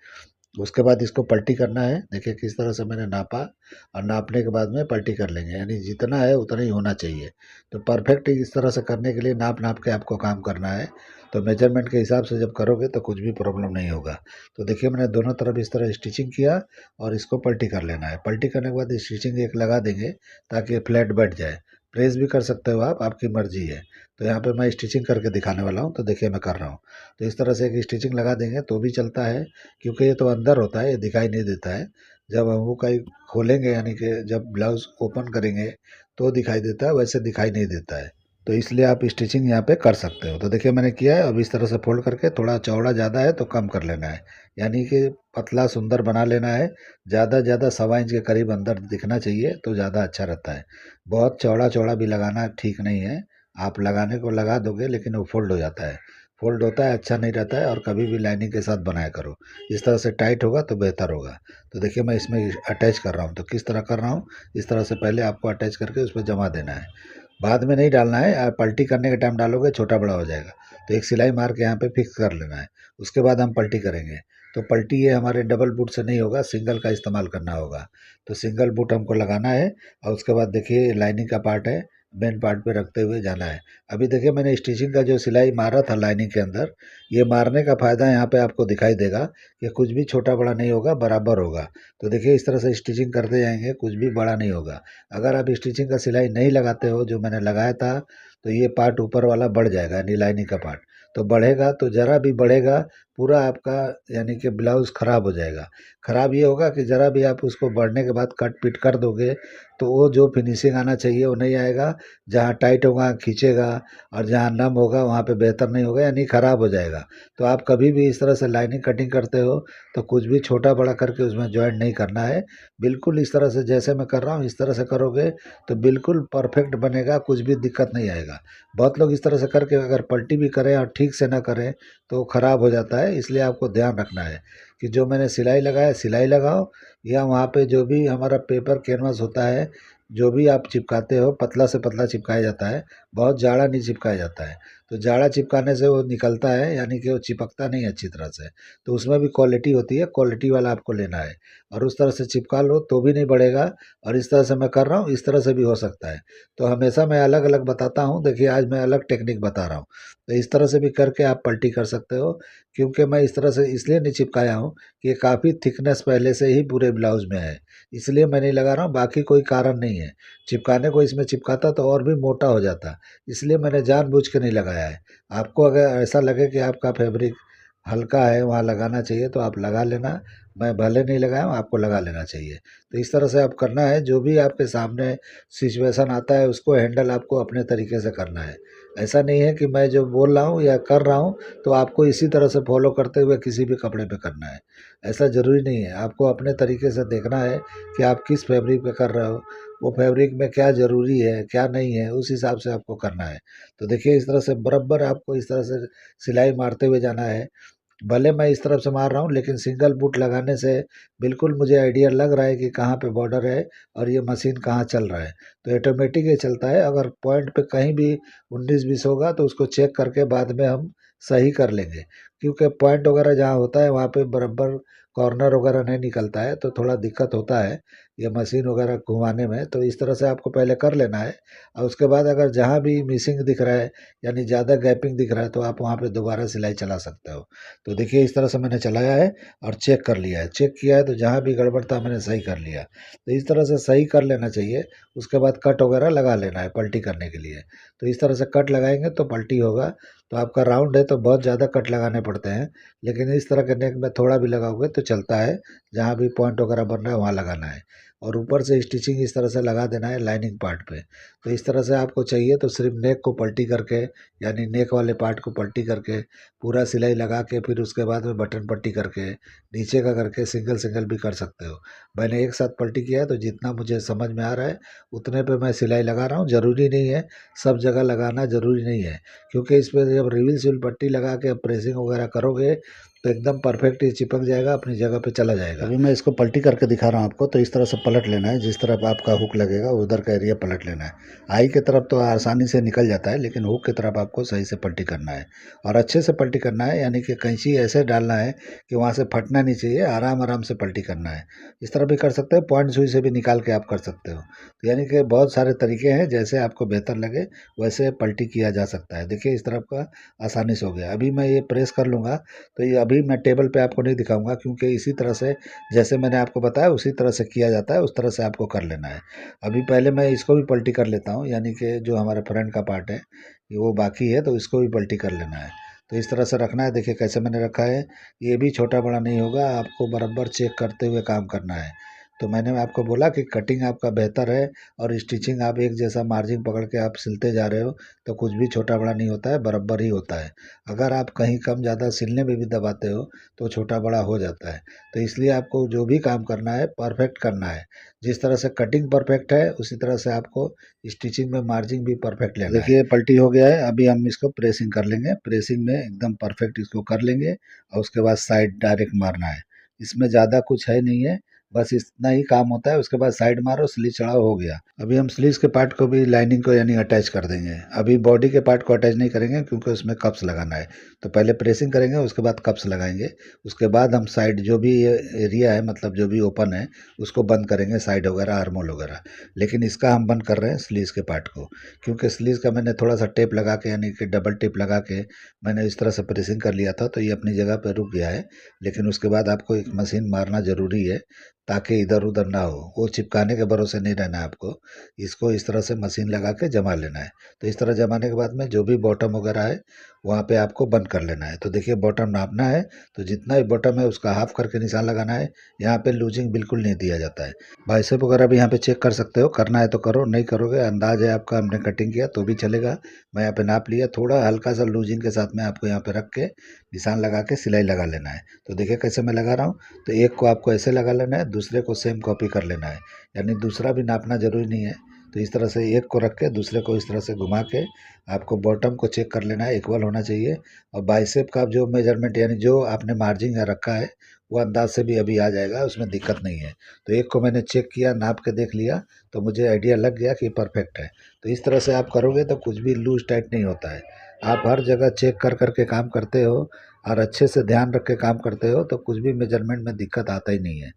उसके बाद इसको पलटी करना है, देखिए किस तरह से मैंने नापा, और नापने के बाद में पलटी कर लेंगे, यानी जितना है उतना ही होना चाहिए। तो परफेक्ट इस तरह से करने के लिए नाप नाप के आपको काम करना है। तो मेजरमेंट के हिसाब से जब करोगे तो कुछ भी प्रॉब्लम नहीं होगा। तो देखिए मैंने दोनों तरफ इस तरह स्टिचिंग किया और इसको पलटी कर लेना है। पलटी करने के बाद स्टिचिंग एक लगा देंगे ताकि फ्लैट बैठ जाए। प्रेस भी कर सकते हो आप, आपकी मर्जी है। तो यहाँ पे मैं स्टिचिंग करके दिखाने वाला हूँ, तो देखिए मैं कर रहा हूँ। तो इस तरह से एक स्टिचिंग लगा देंगे तो भी चलता है, क्योंकि ये तो अंदर होता है, ये दिखाई नहीं देता है। जब हम वो कहीं खोलेंगे, यानी कि जब ब्लाउज ओपन करेंगे तो दिखाई देता है, वैसे दिखाई नहीं देता है। तो इसलिए आप स्टिचिंग यहाँ पे कर सकते हो। तो देखिए मैंने किया है, अब इस तरह से फोल्ड करके थोड़ा चौड़ा ज़्यादा है तो कम कर लेना है, यानी कि पतला सुंदर बना लेना है। ज़्यादा ज़्यादा 1.25 इंच के करीब अंदर दिखना चाहिए तो ज़्यादा अच्छा रहता है। बहुत चौड़ा चौड़ा भी लगाना ठीक नहीं है, आप लगाने को लगा दोगे लेकिन वो फोल्ड हो जाता है। फोल्ड होता है, अच्छा नहीं रहता है, और कभी भी लाइनिंग के साथ बनाया करो। इस तरह से टाइट होगा तो बेहतर होगा। तो देखिए मैं इसमें अटैच कर रहा हूँ, तो किस तरह कर रहा हूँ, इस तरह से पहले आपको अटैच करके उस पर जमा देना है। बाद में नहीं डालना है, आप पलटी करने के टाइम डालोगे छोटा बड़ा हो जाएगा। तो एक सिलाई मार के यहाँ पे फिक्स कर लेना है, उसके बाद हम पलटी करेंगे। तो पलटी ये हमारे डबल बूट से नहीं होगा, सिंगल का इस्तेमाल करना होगा। तो सिंगल बूट हमको लगाना है, और उसके बाद देखिए लाइनिंग का पार्ट है, मेन पार्ट पे रखते हुए जाना है। अभी देखिए मैंने स्टिचिंग का जो सिलाई मारा था लाइनिंग के अंदर, ये मारने का फ़ायदा यहाँ पे आपको दिखाई देगा कि कुछ भी छोटा बड़ा नहीं होगा, बराबर होगा। तो देखिए इस तरह से स्टिचिंग करते जाएंगे, कुछ भी बड़ा नहीं होगा। अगर आप स्टिचिंग का सिलाई नहीं लगाते हो, जो मैंने लगाया था, तो ये पार्ट ऊपर वाला बढ़ जाएगा, यानी लाइनिंग का पार्ट। तो बढ़ेगा तो ज़रा भी बढ़ेगा, पूरा आपका यानी कि ब्लाउज़ ख़राब हो जाएगा। ख़राब ये होगा कि ज़रा भी आप उसको बढ़ने के बाद कट पीट कर दोगे, तो वो जो फिनिशिंग आना चाहिए वो नहीं आएगा। जहाँ टाइट होगा खींचेगा, और जहाँ नम होगा वहाँ पे बेहतर नहीं होगा, यानी ख़राब हो जाएगा। तो आप कभी भी इस तरह से लाइनिंग कटिंग करते हो तो कुछ भी छोटा बड़ा करके उसमें जॉइंट नहीं करना है। बिल्कुल इस तरह से जैसे मैं कर रहा हूँ इस तरह से करोगे तो बिल्कुल परफेक्ट बनेगा, कुछ भी दिक्कत नहीं आएगा। बहुत लोग इस तरह से करके अगर पलटी भी करें और ठीक से ना करें तो ख़राब हो जाता है। इसलिए आपको ध्यान रखना है कि जो मैंने सिलाई लगाया सिलाई लगाओ, या वहाँ पे जो भी हमारा पेपर कैनवास होता है, जो भी आप चिपकाते हो पतला से पतला चिपकाया जाता है, बहुत जाड़ा नहीं चिपकाया जाता है। तो जाड़ा चिपकाने से वो निकलता है, यानी कि वो चिपकता नहीं अच्छी तरह से। तो उसमें भी क्वालिटी होती है, क्वालिटी वाला आपको लेना है। और उस तरह से चिपका लो तो भी नहीं बढ़ेगा, और इस तरह से मैं कर रहा हूँ इस तरह से भी हो सकता है। तो हमेशा मैं अलग अलग बताता हूँ, देखिए आज मैं अलग टेक्निक बता रहा हूँ। तो इस तरह से भी करके आप पलटी कर सकते हो, क्योंकि मैं इस तरह से इसलिए नहीं चिपकाया हूँ कि काफ़ी थिकनेस पहले से ही पूरे ब्लाउज में है, इसलिए मैं नहीं लगा रहा हूँ, बाकी कोई कारण नहीं है। चिपकाने को इसमें चिपकाता तो और भी मोटा हो जाता, इसलिए मैंने जानबूझ के नहीं लगाया है। आपको अगर ऐसा लगे कि आपका फैब्रिक हल्का है, वहाँ लगाना चाहिए तो आप लगा लेना। मैं भले नहीं लगाया हूँ, आपको लगा लेना चाहिए। तो इस तरह से आप करना है, जो भी आपके सामने सिचुएशन आता है उसको हैंडल आपको अपने तरीके से करना है। ऐसा नहीं है कि मैं जो बोल रहा हूँ या कर रहा हूँ तो आपको इसी तरह से फॉलो करते हुए किसी भी कपड़े पे करना है, ऐसा ज़रूरी नहीं है। आपको अपने तरीके से देखना है कि आप किस फैब्रिक पे कर रहे हो, वो फैब्रिक में क्या ज़रूरी है क्या नहीं है, उस हिसाब से आपको करना है। तो देखिए इस तरह से बराबर आपको इस तरह से सिलाई मारते हुए जाना है। भले मैं इस तरफ से मार रहा हूँ लेकिन सिंगल बूट लगाने से बिल्कुल मुझे आइडिया लग रहा है कि कहाँ पे बॉर्डर है और ये मशीन कहाँ चल रहा है। तो ऑटोमेटिक ये चलता है, अगर पॉइंट पे कहीं भी 19-20 होगा तो उसको चेक करके बाद में हम सही कर लेंगे, क्योंकि पॉइंट वगैरह जहाँ होता है वहाँ पे बराबर कॉर्नर वगैरह नहीं निकलता है, तो थोड़ा दिक्कत होता है ये मशीन वगैरह घुमाने में। तो इस तरह से आपको पहले कर लेना है, और उसके बाद अगर जहाँ भी मिसिंग दिख रहा है, यानी ज़्यादा गैपिंग दिख रहा है, तो आप वहाँ पे दोबारा सिलाई चला सकते हो। तो देखिए इस तरह से मैंने चलाया है और चेक कर लिया है, चेक किया है तो जहाँ भी गड़बड़ था मैंने सही कर लिया। तो इस तरह से सही कर लेना चाहिए, उसके बाद कट वगैरह लगा लेना है पलटी करने के लिए। तो इस तरह से कट लगाएंगे तो पलटी होगा। तो आपका राउंड है तो बहुत ज़्यादा कट लगाने पड़ते हैं, लेकिन इस तरह के नेक में थोड़ा भी लगाओगे तो चलता है, जहाँ भी पॉइंट वगैरह बन रहा है वहाँ लगाना है। और ऊपर से स्टिचिंग इस तरह से लगा देना है लाइनिंग पार्ट पे। तो इस तरह से आपको चाहिए तो सिर्फ नेक को पलटी करके, यानी नेक वाले पार्ट को पलटी करके पूरा सिलाई लगा के फिर उसके बाद में बटन पट्टी करके नीचे का करके सिंगल सिंगल भी कर सकते हो। मैंने एक साथ पलटी किया है तो जितना मुझे समझ में आ रहा है उतने पे मैं सिलाई लगा रहा हूँ। ज़रूरी नहीं है सब जगह लगाना, ज़रूरी नहीं है, क्योंकि इस पर जब रिवील सील पट्टी लगा के प्रेसिंग वगैरह करोगे तो एकदम परफेक्ट ये चिपक जाएगा, अपनी जगह पे चला जाएगा। अभी मैं इसको पलटी करके दिखा रहा हूँ आपको। तो इस तरह से पलट लेना है, जिस तरफ आपका हुक लगेगा उधर का एरिया पलट लेना है। आई की तरफ तो आसानी से निकल जाता है, लेकिन हुक की तरफ आपको सही से पलटी करना है और अच्छे से पलटी करना है, यानी कि कैंची ऐसे डालना है कि वहाँ से फटना नहीं चाहिए, आराम आराम से पलटी करना है। इस तरह भी कर सकते हो, पॉइंट सुई से भी निकाल के आप कर सकते हो। तो यानी कि बहुत सारे तरीके हैं, जैसे आपको बेहतर लगे वैसे पलटी किया जा सकता है। देखिए इस तरफ का आसानी से हो गया। अभी मैं ये प्रेस कर लूँगा तो ये अभी मैं टेबल पे आपको नहीं दिखाऊंगा, क्योंकि इसी तरह से जैसे मैंने आपको बताया उसी तरह से किया जाता है, उस तरह से आपको कर लेना है। अभी पहले मैं इसको भी पलटी कर लेता हूँ, यानी कि जो हमारे फ्रंट का पार्ट है वो बाकी है, तो इसको भी पलटी कर लेना है। तो इस तरह से रखना है। देखिए कैसे मैंने रखा है, ये भी छोटा बड़ा नहीं होगा, आपको बराबर चेक करते हुए काम करना है। तो मैंने आपको बोला कि कटिंग आपका बेहतर है और स्टिचिंग आप एक जैसा मार्जिन पकड़ के आप सिलते जा रहे हो तो कुछ भी छोटा बड़ा नहीं होता है, बराबर ही होता है। अगर आप कहीं कम ज़्यादा सिलने में भी दबाते हो तो छोटा बड़ा हो जाता है। तो इसलिए आपको जो भी काम करना है परफेक्ट करना है। जिस तरह से कटिंग परफेक्ट है उसी तरह से आपको स्टिचिंग में मार्जिन भी परफेक्ट लेना है। देखिए पलटी हो गया है, अभी हम इसको प्रेसिंग कर लेंगे। प्रेसिंग में एकदम परफेक्ट इसको कर लेंगे और उसके बाद साइड डायरेक्ट मारना है। इसमें ज़्यादा कुछ है नहीं है, बस इतना ही काम होता है। उसके बाद साइड मारो, स्लीव चढ़ाओ, हो गया। अभी हम स्लीव्स के पार्ट को भी लाइनिंग को यानी अटैच कर देंगे। अभी बॉडी के पार्ट को अटैच नहीं करेंगे क्योंकि उसमें कप्स लगाना है। तो पहले प्रेसिंग करेंगे, उसके बाद कप्स लगाएंगे। उसके बाद हम साइड जो भी ये एरिया है, मतलब जो भी ओपन है उसको बंद करेंगे, साइड वगैरह आर्मोल वगैरह। लेकिन इसका हम बंद कर रहे हैं स्लीव्स के पार्ट को, क्योंकि स्लीव्स का मैंने थोड़ा सा टेप लगा के यानी कि डबल टेप लगा के मैंने इस तरह से प्रेसिंग कर लिया था, तो ये अपनी जगह पर रुक गया है। लेकिन उसके बाद आपको एक मशीन मारना ज़रूरी है ताकि इधर उधर ना हो। वो चिपकाने के भरोसे नहीं रहना है आपको, इसको इस तरह से मशीन लगा के जमा लेना है। तो इस तरह जमाने के बाद में जो भी बॉटम वगैरह है वहाँ पे आपको बंद कर लेना है। तो देखिए बॉटम नापना है तो जितना भी बॉटम है उसका हाफ करके निशान लगाना है। यहाँ पे लूजिंग बिल्कुल नहीं दिया जाता है। बाइसेप वगैरह भी यहाँ पे चेक कर सकते हो, करना है तो करो, नहीं करोगे अंदाज है आपका, हमने कटिंग किया तो भी चलेगा। मैं यहाँ पे नाप लिया, थोड़ा हल्का सा लूजिंग के साथ में आपको यहाँ पे रख के निशान लगा के सिलाई लगा लेना है। तो देखिए कैसे मैं लगा रहा हूँ। तो एक को आपको ऐसे लगा लेना है, दूसरे को सेम कॉपी कर लेना है, यानी दूसरा भी नापना ज़रूरी नहीं है। तो इस तरह से एक को रख के दूसरे को इस तरह से घुमा के आपको बॉटम को चेक कर लेना है, इक्वल होना चाहिए। और बाइसेप का जो मेजरमेंट यानी जो आपने मार्जिन यहाँ रखा है वो अंदाज से भी अभी आ जाएगा, उसमें दिक्कत नहीं है। तो एक को मैंने चेक किया, नाप के देख लिया, तो मुझे आइडिया लग गया कि परफेक्ट है। तो इस तरह से आप करोगे तो कुछ भी लूज टाइट नहीं होता है। आप हर जगह चेक कर कर के काम करते हो और अच्छे से ध्यान रख के काम करते हो तो कुछ भी मेजरमेंट में दिक्कत आता ही नहीं है।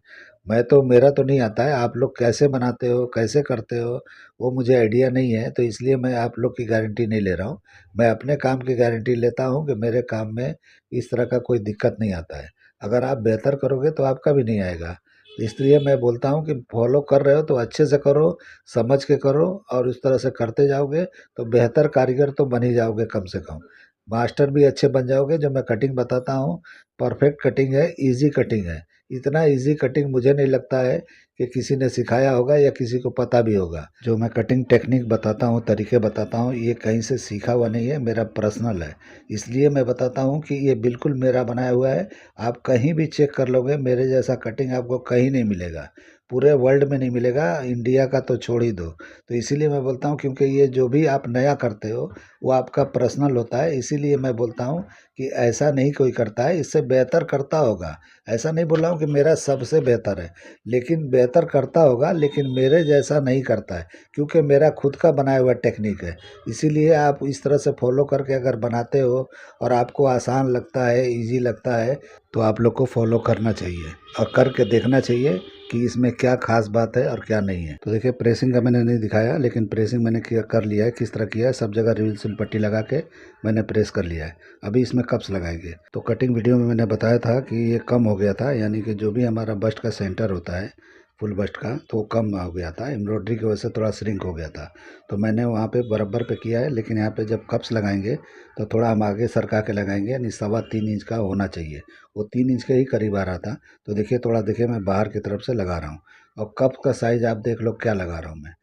मैं तो मेरा तो नहीं आता है, आप लोग कैसे बनाते हो कैसे करते हो वो मुझे आइडिया नहीं है, तो इसलिए मैं आप लोग की गारंटी नहीं ले रहा हूँ। मैं अपने काम की गारंटी लेता हूँ कि मेरे काम में इस तरह का कोई दिक्कत नहीं आता है। अगर आप बेहतर करोगे तो आपका भी नहीं आएगा। इसलिए मैं बोलता हूँ कि फॉलो कर रहे हो तो अच्छे से करो, समझ के करो, और उस तरह से करते जाओगे तो बेहतर कारीगर तो बन ही जाओगे कम से कम। मास्टर भी अच्छे बन जाओगे। जो मैं कटिंग बताता हूँ परफेक्ट कटिंग है, इजी कटिंग है। इतना इजी कटिंग मुझे नहीं लगता है कि किसी ने सिखाया होगा या किसी को पता भी होगा। जो मैं कटिंग टेक्निक बताता हूँ, तरीके बताता हूँ, ये कहीं से सीखा हुआ नहीं है, मेरा पर्सनल है। इसलिए मैं बताता हूँ कि ये बिल्कुल मेरा बनाया हुआ है। आप कहीं भी चेक कर लोगे, मेरे जैसा कटिंग आपको कहीं नहीं मिलेगा, पूरे वर्ल्ड में नहीं मिलेगा, इंडिया का तो छोड़ ही दो। तो इसीलिए मैं बोलता हूँ, क्योंकि ये जो भी आप नया करते हो वो आपका पर्सनल होता है, इसीलिए मैं बोलता हूँ कि ऐसा नहीं कोई करता है, इससे बेहतर करता होगा। ऐसा नहीं बोल रहा हूँ कि मेरा सबसे बेहतर है, लेकिन बेहतर करता होगा, लेकिन मेरे जैसा नहीं करता है, क्योंकि मेरा खुद का बनाया हुआ टेक्निक है। इसीलिए आप इस तरह से फॉलो करके अगर बनाते हो और आपको आसान लगता है, इजी लगता है, तो आप लोग को फॉलो करना चाहिए और करके देखना चाहिए कि इसमें क्या खास बात है और क्या नहीं है। तो देखिए प्रेसिंग का मैंने नहीं दिखाया, लेकिन प्रेसिंग मैंने किया कर लिया है। किस तरह किया है, सब जगह रिवील सील पट्टी लगा के मैंने प्रेस कर लिया है। अभी इसमें कप्स लगाएंगे। तो कटिंग वीडियो में मैंने बताया था कि ये कम हो गया था, यानी कि जो भी हमारा बस्ट का सेंटर होता है फुल बस्ट का, तो वो कम हो गया था, एम्ब्रॉयडरी की वजह से थोड़ा श्रिंक हो गया था। तो मैंने वहाँ पे बराबर पे किया है, लेकिन यहाँ पे जब कप्स लगाएंगे तो थोड़ा हम आगे सरका के लगाएंगे, यानी 3.25 इंच का होना चाहिए। वो 3 इंच के ही करीब आ रहा था। तो देखिए थोड़ा, देखिए मैं बाहर की तरफ से लगा रहा हूँ। और कप का साइज़ आप देख लो क्या लगा रहा हूँ मैं।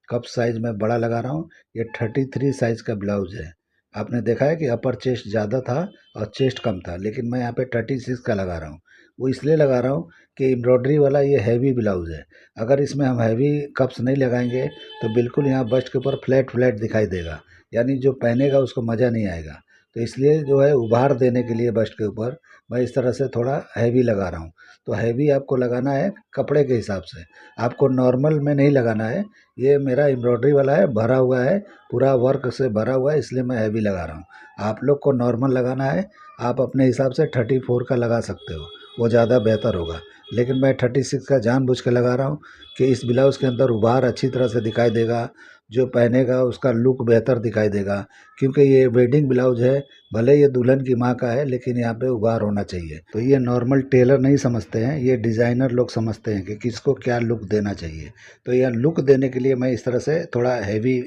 कप साइज़ मैं बड़ा लगा रहा हूँ। ये 33 साइज़ का ब्लाउज़ है। आपने देखा है कि अपर चेस्ट ज़्यादा था और चेस्ट कम था, लेकिन मैं यहाँ पे 36 का लगा रहा हूँ। वो इसलिए लगा रहा हूँ कि एम्ब्रॉयडरी वाला ये हैवी ब्लाउज़ है। अगर इसमें हम हैवी कप्स नहीं लगाएंगे तो बिल्कुल यहाँ बस्ट के ऊपर फ्लैट फ्लैट दिखाई देगा, यानी जो पहनेगा उसको मज़ा नहीं आएगा। तो इसलिए जो है उभार देने के लिए बस्ट के ऊपर मैं इस तरह से थोड़ा हैवी लगा रहा हूँ। तो हैवी आपको लगाना है कपड़े के हिसाब से, आपको नॉर्मल में नहीं लगाना है। ये मेरा एम्ब्रॉयडरी वाला है, भरा हुआ है, पूरा वर्क से भरा हुआ है, इसलिए मैं हैवी लगा रहा हूँ। आप लोग को नॉर्मल लगाना है, आप अपने हिसाब से 34 का लगा सकते हो, वो ज़्यादा बेहतर होगा। लेकिन मैं 36 का जानबूझ के लगा रहा हूँ कि इस ब्लाउज़ के अंदर उभार अच्छी तरह से दिखाई देगा, जो पहनेगा उसका लुक बेहतर दिखाई देगा। क्योंकि ये वेडिंग ब्लाउज है, भले ये दुल्हन की माँ का है, लेकिन यहाँ पे उभार होना चाहिए। तो ये नॉर्मल टेलर नहीं समझते हैं, ये डिज़ाइनर लोग समझते हैं कि किसको क्या लुक देना चाहिए। तो यह लुक देने के लिए मैं इस तरह से थोड़ा हैवी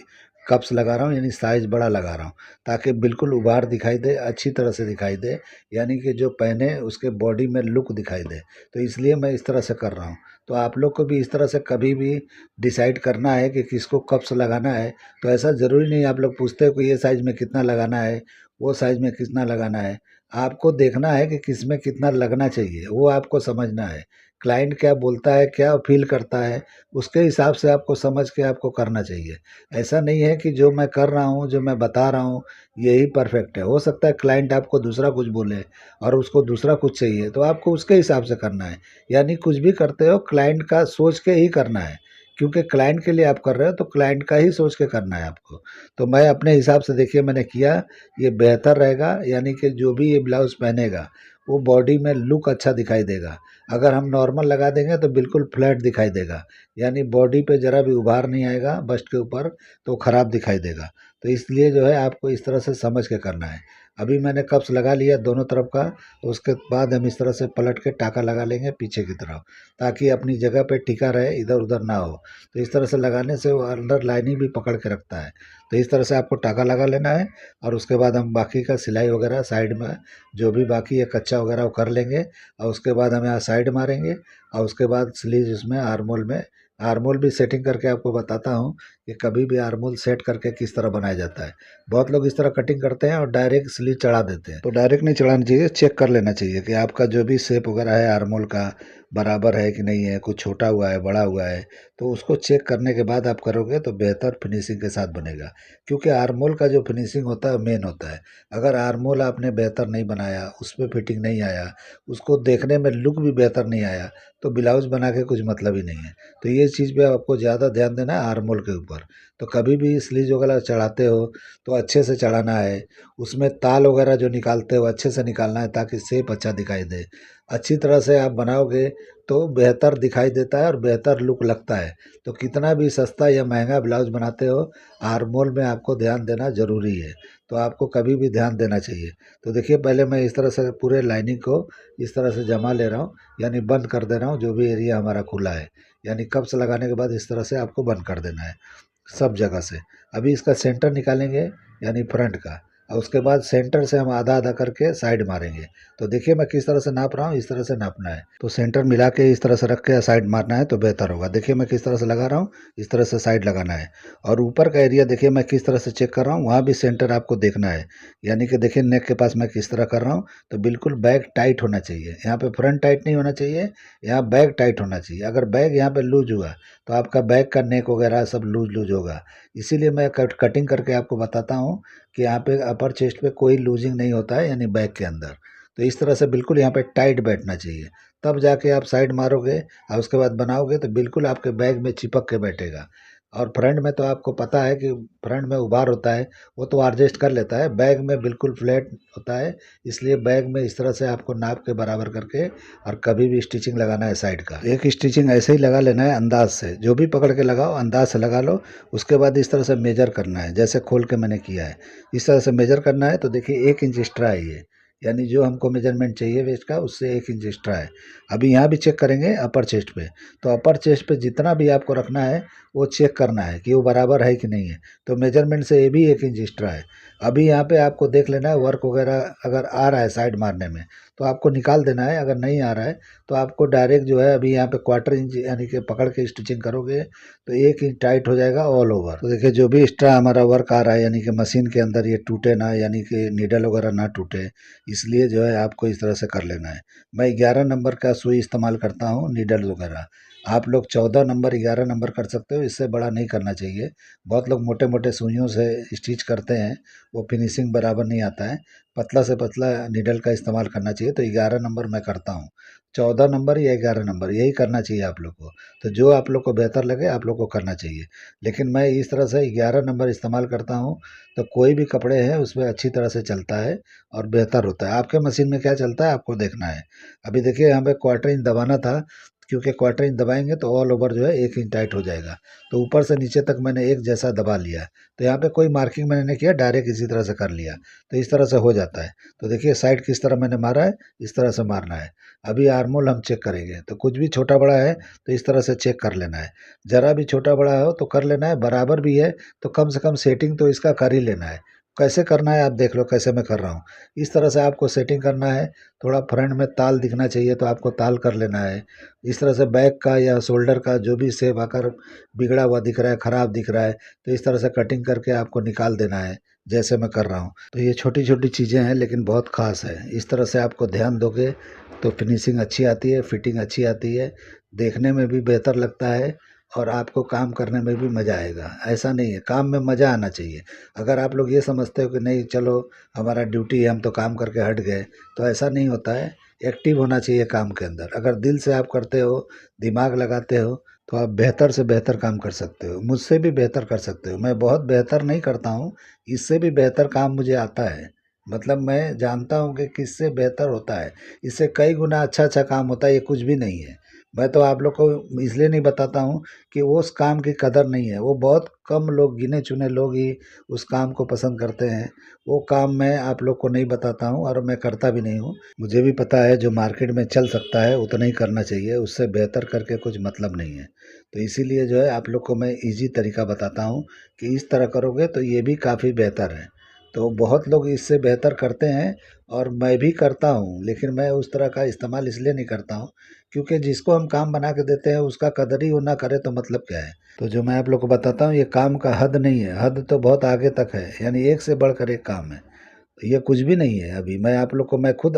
कप्स लगा रहा हूँ, यानी साइज़ बड़ा लगा रहा हूँ, ताकि बिल्कुल उभार दिखाई दे, अच्छी तरह से दिखाई दे, यानी कि जो पहने उसके बॉडी में लुक दिखाई दे। तो इसलिए मैं इस तरह से कर रहा हूँ। तो आप लोग को भी इस तरह से कभी भी डिसाइड करना है कि किसको कप्स लगाना है, तो ऐसा ज़रूरी नहीं आप लोग पूछते हो कि ये साइज़ में कितना लगाना है, वो साइज़ में कितना लगाना है। आपको देखना है कि किस में कितना लगना चाहिए, वो आपको समझना है। क्लाइंट क्या बोलता है, क्या फ़ील करता है, उसके हिसाब से आपको समझ के आपको करना चाहिए। ऐसा नहीं है कि जो मैं कर रहा हूँ, जो मैं बता रहा हूँ, यही परफ़ेक्ट है। हो सकता है क्लाइंट आपको दूसरा कुछ बोले और उसको दूसरा कुछ चाहिए, तो आपको उसके हिसाब से करना है। यानी कुछ भी करते हो क्लाइंट का सोच के ही करना है, क्योंकि क्लाइंट के लिए आप कर रहे हो तो क्लाइंट का ही सोच के करना है आपको। तो मैं अपने हिसाब से देखिए मैंने किया, ये बेहतर रहेगा, यानी कि जो भी ये ब्लाउज़ पहनेगा वो बॉडी में लुक अच्छा दिखाई देगा। अगर हम नॉर्मल लगा देंगे तो बिल्कुल फ्लैट दिखाई देगा, यानी बॉडी पे ज़रा भी उभार नहीं आएगा बस्ट के ऊपर, तो ख़राब दिखाई देगा। तो इसलिए जो है आपको इस तरह से समझ के करना है। अभी मैंने कप्स लगा लिया दोनों तरफ का, तो उसके बाद हम इस तरह से पलट के टाँका लगा लेंगे पीछे की तरफ, ताकि अपनी जगह पे टिका रहे, इधर-उधर ना हो। तो इस तरह से लगाने से वो अंदर लाइनिंग भी पकड़ के रखता है। तो इस तरह से आपको टाँका लगा लेना है और उसके बाद हम बाकी का सिलाई वगैरह साइड में जो भी बाकी है कच्चा वगैरह वो कर लेंगे, और उसके बाद हम यहाँ साइड मारेंगे और उसके बाद स्लीव इसमें आर्मोल में, आर्मोल भी सेटिंग करके आपको बताता हूँ कि कभी भी आर्मोल सेट करके किस तरह बनाया जाता है। बहुत लोग इस तरह कटिंग करते हैं और डायरेक्ट स्लीव चढ़ा देते हैं, तो डायरेक्ट नहीं चढ़ाना चाहिए, चेक कर लेना चाहिए कि आपका जो भी शेप वगैरह है आर्मोल का बराबर है कि नहीं है, कुछ छोटा हुआ है, बड़ा हुआ है। तो उसको चेक करने के बाद आप करोगे तो बेहतर फिनिशिंग के साथ बनेगा, क्योंकि आर्मोल का जो फिनिशिंग होता है मेन होता है। अगर आर्मोल आपने बेहतर नहीं बनाया, उसमें फिटिंग नहीं आया, उसको देखने में लुक भी बेहतर नहीं आया, तो ब्लाउज़ बना के कुछ मतलब ही नहीं है। तो ये चीज़ पे आपको ज़्यादा ध्यान देना है आर्मोल के ऊपर। तो कभी भी स्लीव वगैरह चढ़ाते हो तो अच्छे से चढ़ाना है, उसमें ताल वगैरह जो निकालते हो अच्छे से निकालना है, ताकि शेप अच्छा दिखाई दे। अच्छी तरह से आप बनाओगे तो बेहतर दिखाई देता है और बेहतर लुक लगता है। तो कितना भी सस्ता या महंगा ब्लाउज़ बनाते हो, आर्मोल में आपको ध्यान देना ज़रूरी है। तो आपको कभी भी ध्यान देना चाहिए। तो देखिए पहले मैं इस तरह से पूरे लाइनिंग को इस तरह से जमा ले रहा हूँ, यानी बंद कर दे रहा हूँ जो भी एरिया हमारा खुला है। यानी कप्स लगाने के बाद इस तरह से आपको बंद कर देना है सब जगह से। अभी इसका सेंटर निकालेंगे, यानी फ्रंट का, और उसके बाद सेंटर से हम आधा आधा करके साइड मारेंगे। तो देखिए मैं किस तरह से नाप रहा हूँ, इस तरह से नापना है। तो सेंटर मिला के इस तरह से रख के साइड मारना है तो बेहतर होगा। देखिए मैं किस तरह से लगा रहा हूँ, इस तरह से साइड लगाना है। और ऊपर का एरिया देखिए मैं किस तरह से चेक कर रहा हूँ, वहाँ भी सेंटर आपको देखना है। यानी कि देखिए नेक के पास मैं किस तरह कर रहा हूँ, तो बिल्कुल बैक टाइट होना चाहिए। यहाँ पे फ्रंट टाइट नहीं होना चाहिए, यहाँ बैक टाइट होना चाहिए। अगर बैक यहाँ पे लूज हुआ तो आपका बैक का नेक वगैरह सब लूज लूज होगा। इसीलिए मैं कटिंग करके आपको बताता हूँ कि यहाँ पे अपर चेस्ट पे कोई लूजिंग नहीं होता है, यानी बैक के अंदर। तो इस तरह से बिल्कुल यहाँ पे टाइट बैठना चाहिए, तब जाके आप साइड मारोगे और उसके बाद बनाओगे तो बिल्कुल आपके बैग में चिपक के बैठेगा। और फ्रंट में तो आपको पता है कि फ्रंट में उभार होता है, वो तो एडजस्ट कर लेता है, बैग में बिल्कुल फ्लैट होता है। इसलिए बैग में इस तरह से आपको नाप के बराबर करके और कभी भी स्टिचिंग लगाना है साइड का। एक स्टिचिंग ऐसे ही लगा लेना है अंदाज से, जो भी पकड़ के लगाओ अंदाज से लगा लो। उसके बाद इस तरह से मेजर करना है, जैसे खोल के मैंने किया है इस तरह से मेजर करना है। तो देखिए 1 इंच एक्स्ट्रा है ये, यानी जो हमको मेजरमेंट चाहिए वेस्ट का उससे 1 इंच एक्स्ट्रा है। अभी यहाँ भी चेक करेंगे अपर चेस्ट पे, तो अपर चेस्ट पे जितना भी आपको रखना है वो चेक करना है कि वो बराबर है कि नहीं है। तो मेजरमेंट से ये भी 1 इंच एक्स्ट्रा है। अभी यहाँ पे आपको देख लेना है वर्क वगैरह अगर आ रहा है साइड मारने में, तो आपको निकाल देना है। अगर नहीं आ रहा है तो आपको डायरेक्ट जो है अभी यहाँ पे 1/4 इंच यानी कि पकड़ के स्टिचिंग करोगे तो 1 इंच टाइट हो जाएगा ऑल ओवर। तो देखिए जो भी एक्स्ट्रा हमारा वर्क आ रहा है यानी कि मशीन के अंदर ये टूटे ना, यानी कि नीडल वगैरह ना टूटे, इसलिए जो है आपको इस तरह से कर लेना है। मैं 11 नंबर का सुई इस्तेमाल करता हूँ नीडल वगैरह। आप लोग 14 नंबर 11 नंबर कर सकते हो, इससे बड़ा नहीं करना चाहिए। बहुत लोग मोटे मोटे सुइयों से स्टिच करते हैं, वो फिनिशिंग बराबर नहीं आता है। पतला से पतला नीडल का इस्तेमाल करना चाहिए। तो 11 नंबर मैं करता हूँ। 14 नंबर या 11 नंबर यही करना चाहिए आप लोग को। तो जो आप लोग को बेहतर लगे आप लोग को करना चाहिए। लेकिन मैं इस तरह से 11 नंबर इस्तेमाल करता हूँ, तो कोई भी कपड़े हैं उसमें अच्छी तरह से चलता है और बेहतर होता है। आपके मशीन में क्या चलता है आपको देखना है। अभी देखिए यहाँ पे 1/4 इंच दबाना था, क्योंकि 1/4 इंच दबाएंगे तो ऑल ओवर जो है 1 इंच टाइट हो जाएगा। तो ऊपर से नीचे तक मैंने एक जैसा दबा लिया। तो यहाँ पे कोई मार्किंग मैंने नहीं किया, डायरेक्ट इसी तरह से कर लिया। तो इस तरह से हो जाता है। तो देखिए साइड किस तरह मैंने मारा है, इस तरह से मारना है। अभी आर्मोल हम चेक करेंगे, तो कुछ भी छोटा बड़ा है तो इस तरह से चेक कर लेना है। ज़रा भी छोटा बड़ा हो तो कर लेना है, बराबर भी है तो कम से कम सेटिंग तो इसका कर ही लेना है। कैसे करना है आप देख लो, कैसे मैं कर रहा हूँ। इस तरह से आपको सेटिंग करना है। थोड़ा फ्रंट में ताल दिखना चाहिए तो आपको ताल कर लेना है। इस तरह से बैक का या शोल्डर का जो भी शेप आकर बिगड़ा हुआ दिख रहा है, ख़राब दिख रहा है, तो इस तरह से कटिंग करके आपको निकाल देना है, जैसे मैं कर रहा हूँ। तो ये छोटी छोटी चीज़ें हैं लेकिन बहुत ख़ास है। इस तरह से आपको ध्यान दोगे तो फिनिशिंग अच्छी आती है, फिटिंग अच्छी आती है, देखने में भी बेहतर लगता है और आपको काम करने में भी मज़ा आएगा। ऐसा नहीं है, काम में मज़ा आना चाहिए। अगर आप लोग ये समझते हो कि नहीं चलो हमारा ड्यूटी है हम तो काम करके हट गए, तो ऐसा नहीं होता है। एक्टिव होना चाहिए काम के अंदर। अगर दिल से आप करते हो, दिमाग लगाते हो, तो आप बेहतर से बेहतर काम कर सकते हो, मुझसे भी बेहतर कर सकते हो। मैं बहुत बेहतर नहीं करता हूँ, इससे भी बेहतर काम मुझे आता है। मतलब मैं जानता हूँ कि किससे बेहतर होता है, इससे कई गुना अच्छा अच्छा काम होता है, ये कुछ भी नहीं है। मैं तो आप लोग को इसलिए नहीं बताता हूँ कि उस काम की कदर नहीं है। वो बहुत कम लोग, गिने चुने लोग ही उस काम को पसंद करते हैं। वो काम मैं आप लोग को नहीं बताता हूँ और मैं करता भी नहीं हूँ। मुझे भी पता है जो मार्केट में चल सकता है उतना ही करना चाहिए, उससे बेहतर करके कुछ मतलब नहीं है। तो इसीलिए जो है आप लोग को मैं इजी तरीका बताता हूँ कि इस तरह करोगे तो ये भी काफ़ी बेहतर है। तो बहुत लोग इससे बेहतर करते हैं और मैं भी करता हूँ, लेकिन मैं उस तरह का इस्तेमाल इसलिए नहीं करता हूँ क्योंकि जिसको हम काम बना के देते हैं उसका कदर ही वो ना करे तो मतलब क्या है। तो जो मैं आप लोग को बताता हूँ ये काम का हद नहीं है, हद तो बहुत आगे तक है, यानी एक से बढ़कर एक काम है। ये कुछ भी नहीं है। अभी मैं आप लोग को मैं खुद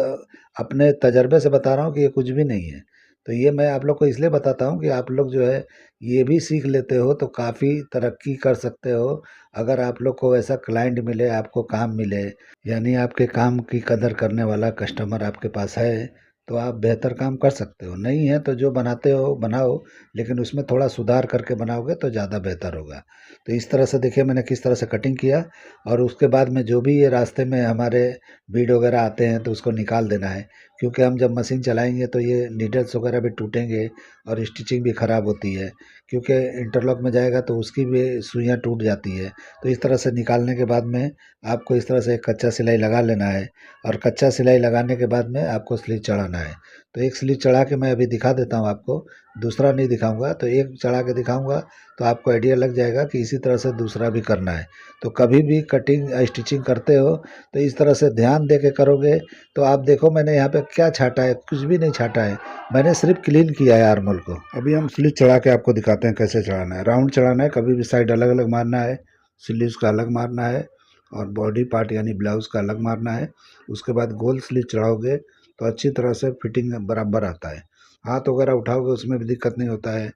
अपने तजर्बे से बता रहा हूँ कि ये कुछ भी नहीं है। तो ये मैं आप लोग को इसलिए बताता हूँ कि आप लोग जो है ये भी सीख लेते हो तो काफ़ी तरक्की कर सकते हो। अगर आप लोग को ऐसा क्लाइंट मिले, आपको काम मिले, यानी आपके काम की कदर करने वाला कस्टमर आपके पास है, तो आप बेहतर काम कर सकते हो। नहीं है तो जो बनाते हो बनाओ, लेकिन उसमें थोड़ा सुधार करके बनाओगे तो ज़्यादा बेहतर होगा। तो इस तरह से देखिए मैंने किस तरह से कटिंग किया, और उसके बाद में जो भी ये रास्ते में हमारे बीड वगैरह आते हैं तो उसको निकाल देना है। क्योंकि हम जब मशीन चलाएंगे तो ये नीडल्स वगैरह भी टूटेंगे और स्टिचिंग भी ख़राब होती है, क्योंकि इंटरलॉक में जाएगा तो उसकी भी सुइयाँ टूट जाती है। तो इस तरह से निकालने के बाद में आपको इस तरह से एक कच्चा सिलाई लगा लेना है, और कच्चा सिलाई लगाने के बाद में आपको स्लीव चढ़ाना है। तो एक स्लीव चढ़ा के मैं अभी दिखा देता हूँ आपको, दूसरा नहीं दिखाऊंगा। तो एक चढ़ा के दिखाऊंगा तो आपको आइडिया लग जाएगा कि इसी तरह से दूसरा भी करना है। तो कभी भी कटिंग स्टिचिंग करते हो तो इस तरह से ध्यान दे के करोगे। तो आप देखो मैंने यहाँ पे क्या छाटा है, कुछ भी नहीं छाटा है, मैंने सिर्फ क्लीन किया है आर्मोल को। अभी हम स्लीव चढ़ा के आपको दिखाते हैं कैसे चढ़ाना है। राउंड चढ़ाना है, कभी भी साइड अलग अलग मारना है, स्लीव्स का अलग मारना है और बॉडी पार्ट यानी ब्लाउज़ का अलग मारना है। उसके बाद गोल स्लीव चढ़ाओगे तो अच्छी तरह से फिटिंग बराबर आता है। हाथ वगैरह उठाओगे उसमें भी दिक्कत नहीं होता है।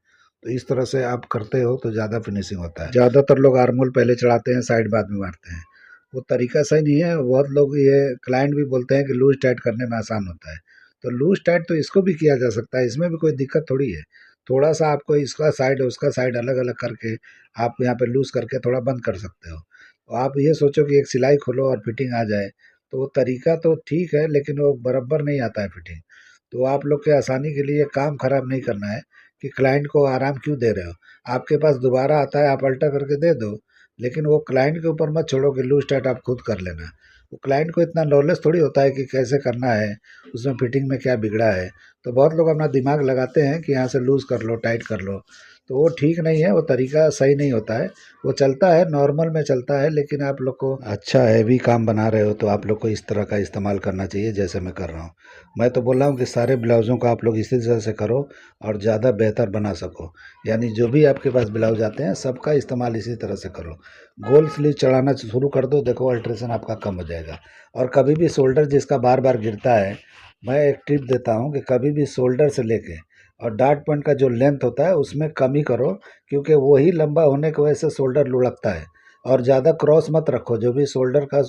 तो इस तरह से आप करते हो तो ज़्यादा फिनिशिंग होता है। ज़्यादातर लोग आर्मोल पहले चढ़ाते हैं, साइड बाद में मारते हैं। वो तरीका सही नहीं है। बहुत लोग, ये क्लाइंट भी बोलते हैं कि लूज टाइट करने में आसान होता है। तो लूज टाइट तो इसको भी किया जा सकता है, इसमें भी कोई दिक्कत थोड़ी है। थोड़ा सा आपको इसका साइड उसका साइड अलग अलग करके आप यहाँ पे लूज करके थोड़ा बंद कर सकते हो। तो आप ये सोचो कि एक सिलाई खोलो और फिटिंग आ जाए, तो वो तरीका तो ठीक है लेकिन वो बराबर नहीं आता है फिटिंग। तो आप लोग के आसानी के लिए काम खराब नहीं करना है कि क्लाइंट को आराम क्यों दे रहे हो। आपके पास दोबारा आता है आप अल्टर करके दे दो, लेकिन वो क्लाइंट के ऊपर मत छोड़ो कि लूज टाइट आप खुद कर लेना। वो क्लाइंट को इतना नॉलेज थोड़ी होता है कि कैसे करना है, उसमें फिटिंग में क्या बिगड़ा है। तो बहुत लोग अपना दिमाग लगाते हैं कि यहाँ से लूज़ कर लो, टाइट कर लो। तो वो ठीक नहीं है, वो तरीका सही नहीं होता है। वो चलता है, नॉर्मल में चलता है, लेकिन आप लोग को अच्छा हैवी काम बना रहे हो तो आप लोग को इस तरह का इस्तेमाल करना चाहिए जैसे मैं कर रहा हूँ। मैं तो बोल रहा हूँ कि सारे ब्लाउज़ों को आप लोग इसी तरह से करो और ज़्यादा बेहतर बना सको। यानी जो भी आपके पास ब्लाउज आते हैं सबका इस्तेमाल इसी तरह से करो। गोल स्लीव चढ़ाना शुरू कर दो, देखो अल्ट्रेशन आपका कम हो जाएगा। और कभी भी शोल्डर जिसका बार बार गिरता है, मैं एक टिप देता हूँ कि कभी भी शोल्डर से लेके और डार्ट पॉइंट का जो लेंथ होता है उसमें कमी करो, क्योंकि वही लंबा होने की वजह से शोल्डर लुढ़कता है। और ज़्यादा क्रॉस मत रखो, जो भी शोल्डर का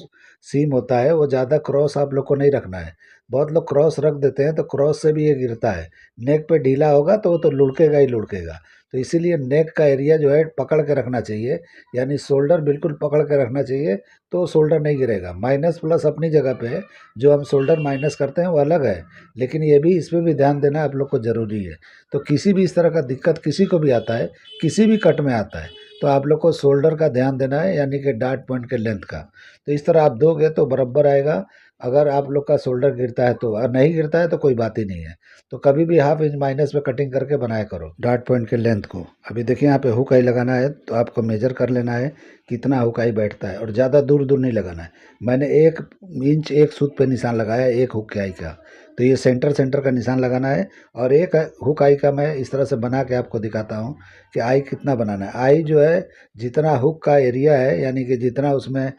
सीम होता है वो ज़्यादा क्रॉस आप लोग को नहीं रखना है। बहुत लोग क्रॉस रख देते हैं तो क्रॉस से भी ये गिरता है। नेक पे ढीला होगा तो वो तो लुढ़केगा ही लुढ़केगा। तो इसीलिए नेक का एरिया जो है पकड़ के रखना चाहिए, यानी शोल्डर बिल्कुल पकड़ के रखना चाहिए, तो शोल्डर नहीं गिरेगा। माइनस प्लस अपनी जगह पे है, जो हम शोल्डर माइनस करते हैं वो अलग है, लेकिन ये भी, इस पे भी ध्यान देना आप लोग को ज़रूरी है। तो किसी भी इस तरह का दिक्कत किसी को भी आता है, किसी भी कट में आता है, तो आप लोग को शोल्डर का ध्यान देना है, यानी कि डार्ट पॉइंट के लेंथ का। तो इस तरह आप दोगे तो बराबर आएगा। अगर आप लोग का शोल्डर गिरता है तो, और नहीं गिरता है तो कोई बात ही नहीं है। तो कभी भी हाफ इंच माइनस पे कटिंग करके बनाया करो डार्ट पॉइंट के लेंथ को। अभी देखिए यहाँ पे हुक आई लगाना है, तो आपको मेजर कर लेना है कितना हुक आई बैठता है, और ज़्यादा दूर दूर नहीं लगाना है। मैंने 1 इंच 1 सूत पे निशान लगाया एक हुक आई का, तो ये सेंटर सेंटर का निशान लगाना है। और एक हुक आई का मैं इस तरह से बना के आपको दिखाता हूँ कि आई कितना बनाना है। आई जो है, जितना हुक का एरिया है, यानी कि जितना उसमें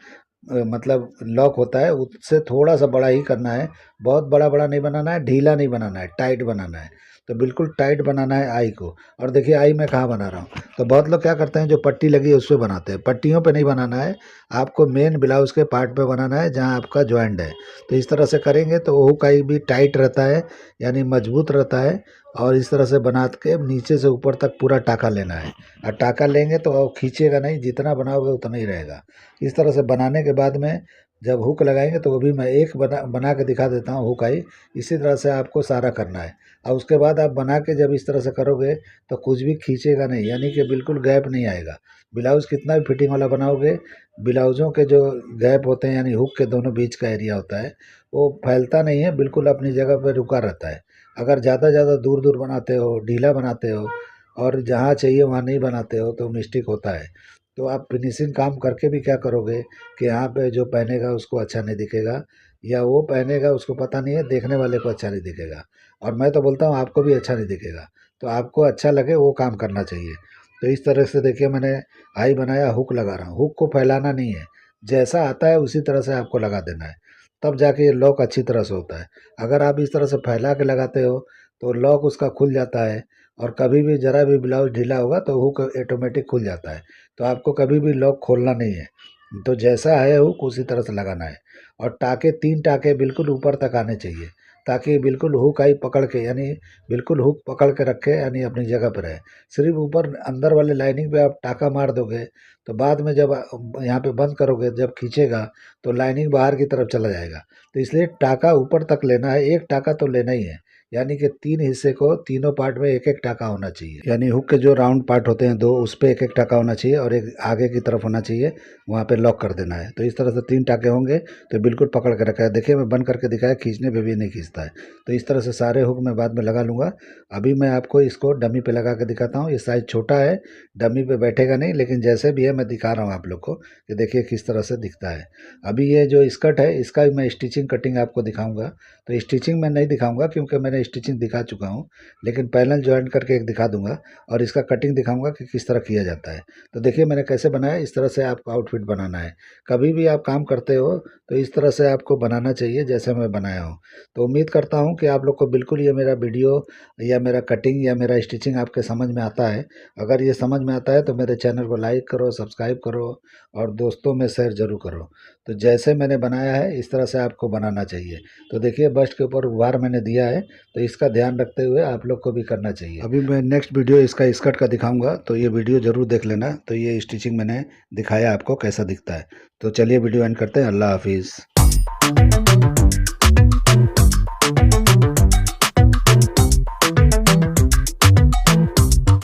मतलब लॉक होता है, उससे थोड़ा सा बड़ा ही करना है। बहुत बड़ा बड़ा नहीं बनाना है, ढीला नहीं बनाना है, टाइट बनाना है। तो बिल्कुल टाइट बनाना है आई को। और देखिए आई मैं कहाँ बना रहा हूँ, तो बहुत लोग क्या करते हैं, जो पट्टी लगी है उस पर बनाते हैं। पट्टियों पे नहीं बनाना है, आपको मेन ब्लाउज के पार्ट पे बनाना है जहाँ आपका जॉइंट है। तो इस तरह से करेंगे तो हुक आई भी टाइट रहता है, यानी मजबूत रहता है। और इस तरह से बना के नीचे से ऊपर तक पूरा टाका लेना है। और टाका लेंगे तो वो खींचेगा नहीं, जितना बनाओगे उतना ही रहेगा। इस तरह से बनाने के बाद में जब हुक लगाएंगे तो वो भी मैं एक बना बना के दिखा देता हूँ हुक आई। इसी तरह से आपको सारा करना है। और उसके बाद आप बना के जब इस तरह से करोगे तो कुछ भी खींचेगा नहीं, यानी कि बिल्कुल गैप नहीं आएगा। ब्लाउज़ कितना भी फिटिंग वाला बनाओगे, ब्लाउज़ों के जो गैप होते हैं, यानी हुक के दोनों बीच का एरिया होता है, वो फैलता नहीं है, बिल्कुल अपनी जगह पर रुका रहता है। अगर ज़्यादा दूर दूर बनाते हो, ढीला बनाते हो, और जहाँ चाहिए वहाँ नहीं बनाते हो, तो मिस्टेक होता है। तो आप फिनिशिंग काम करके भी क्या करोगे कि यहाँ पे जो पहनेगा उसको अच्छा नहीं दिखेगा, या वो पहनेगा उसको पता नहीं है, देखने वाले को अच्छा नहीं दिखेगा। और मैं तो बोलता हूँ आपको भी अच्छा नहीं दिखेगा। तो आपको अच्छा लगे वो काम करना चाहिए। तो इस तरह से देखिए मैंने आई बनाया, हुक लगा रहा हूँ। हुक को फैलाना नहीं है, जैसा आता है उसी तरह से आपको लगा देना है, तब जाके ये लॉक अच्छी तरह से होता है। अगर आप इस तरह से फैला के लगाते हो तो लॉक उसका खुल जाता है, और कभी भी ज़रा भी ब्लाउज ढीला होगा तो हुक ऑटोमेटिक खुल जाता है। तो आपको कभी भी लॉक खोलना नहीं है, तो जैसा है हुक उसी तरह से लगाना है। और टाके 3 टाके बिल्कुल ऊपर तक आने चाहिए, ताकि बिल्कुल हुक आई पकड़ के, यानी बिल्कुल हुक पकड़ के रखे, यानी अपनी जगह पर रहे। सिर्फ ऊपर अंदर वाले लाइनिंग पे आप टाका मार दोगे तो बाद में जब यहाँ पे बंद करोगे, जब खींचेगा तो लाइनिंग बाहर की तरफ चला जाएगा। तो इसलिए टाका ऊपर तक लेना है, एक टाका तो लेना ही है। यानी कि 3 हिस्से को, तीनों पार्ट में एक एक टाका होना चाहिए। यानी हुक के जो राउंड पार्ट होते हैं 2, उस पे एक एक टाका होना चाहिए, और एक आगे की तरफ होना चाहिए, वहाँ पे लॉक कर देना है। तो इस तरह से 3 टाके होंगे तो बिल्कुल पकड़ के रखा है। देखिए मैं बंद करके दिखाया, खींचने पे भी नहीं खींचता है। तो इस तरह से सारे हुक मैं बाद में लगा लूँगा। अभी मैं आपको इसको डमी पे लगा के दिखाता हूँ। ये साइज़ छोटा है, डमी पे बैठेगा नहीं, लेकिन जैसे भी है मैं दिखा रहा हूँ आप लोग को कि देखिए किस तरह से दिखता है। अभी ये जो स्कर्ट है इसका भी मैं स्टिचिंग कटिंग आपको दिखाऊंगा। तो स्टिचिंग मैं नहीं दिखाऊंगा क्योंकि मैंने स्टिचिंग दिखा चुका हूँ, लेकिन पैनल जॉइंट करके एक दिखा दूंगा, और इसका कटिंग दिखाऊंगा कि किस तरह किया जाता है। तो देखिए मैंने कैसे बनाया, इस तरह से आपको आउटफिट बनाना है। कभी भी आप काम करते हो तो इस तरह से आपको बनाना चाहिए जैसे मैं बनाया हूँ। तो उम्मीद करता हूँ कि आप लोग को बिल्कुल ये मेरा वीडियो या मेरा कटिंग या मेरा स्टिचिंग आपके समझ में आता है। अगर ये समझ में आता है तो मेरे चैनल को लाइक करो, सब्सक्राइब करो, और दोस्तों में शेयर ज़रूर करो। तो जैसे मैंने बनाया है इस तरह से आपको बनाना चाहिए। तो देखिए बस्ट के ऊपर उभार मैंने दिया है, तो इसका ध्यान रखते हुए आप लोग को भी करना चाहिए। अभी मैं नेक्स्ट वीडियो इसका स्कर्ट का दिखाऊंगा, तो ये वीडियो ज़रूर देख लेना। तो ये स्टिचिंग मैंने दिखाया आपको कैसा दिखता है। तो चलिए वीडियो एंड करते हैं। अल्लाह हाफिज़।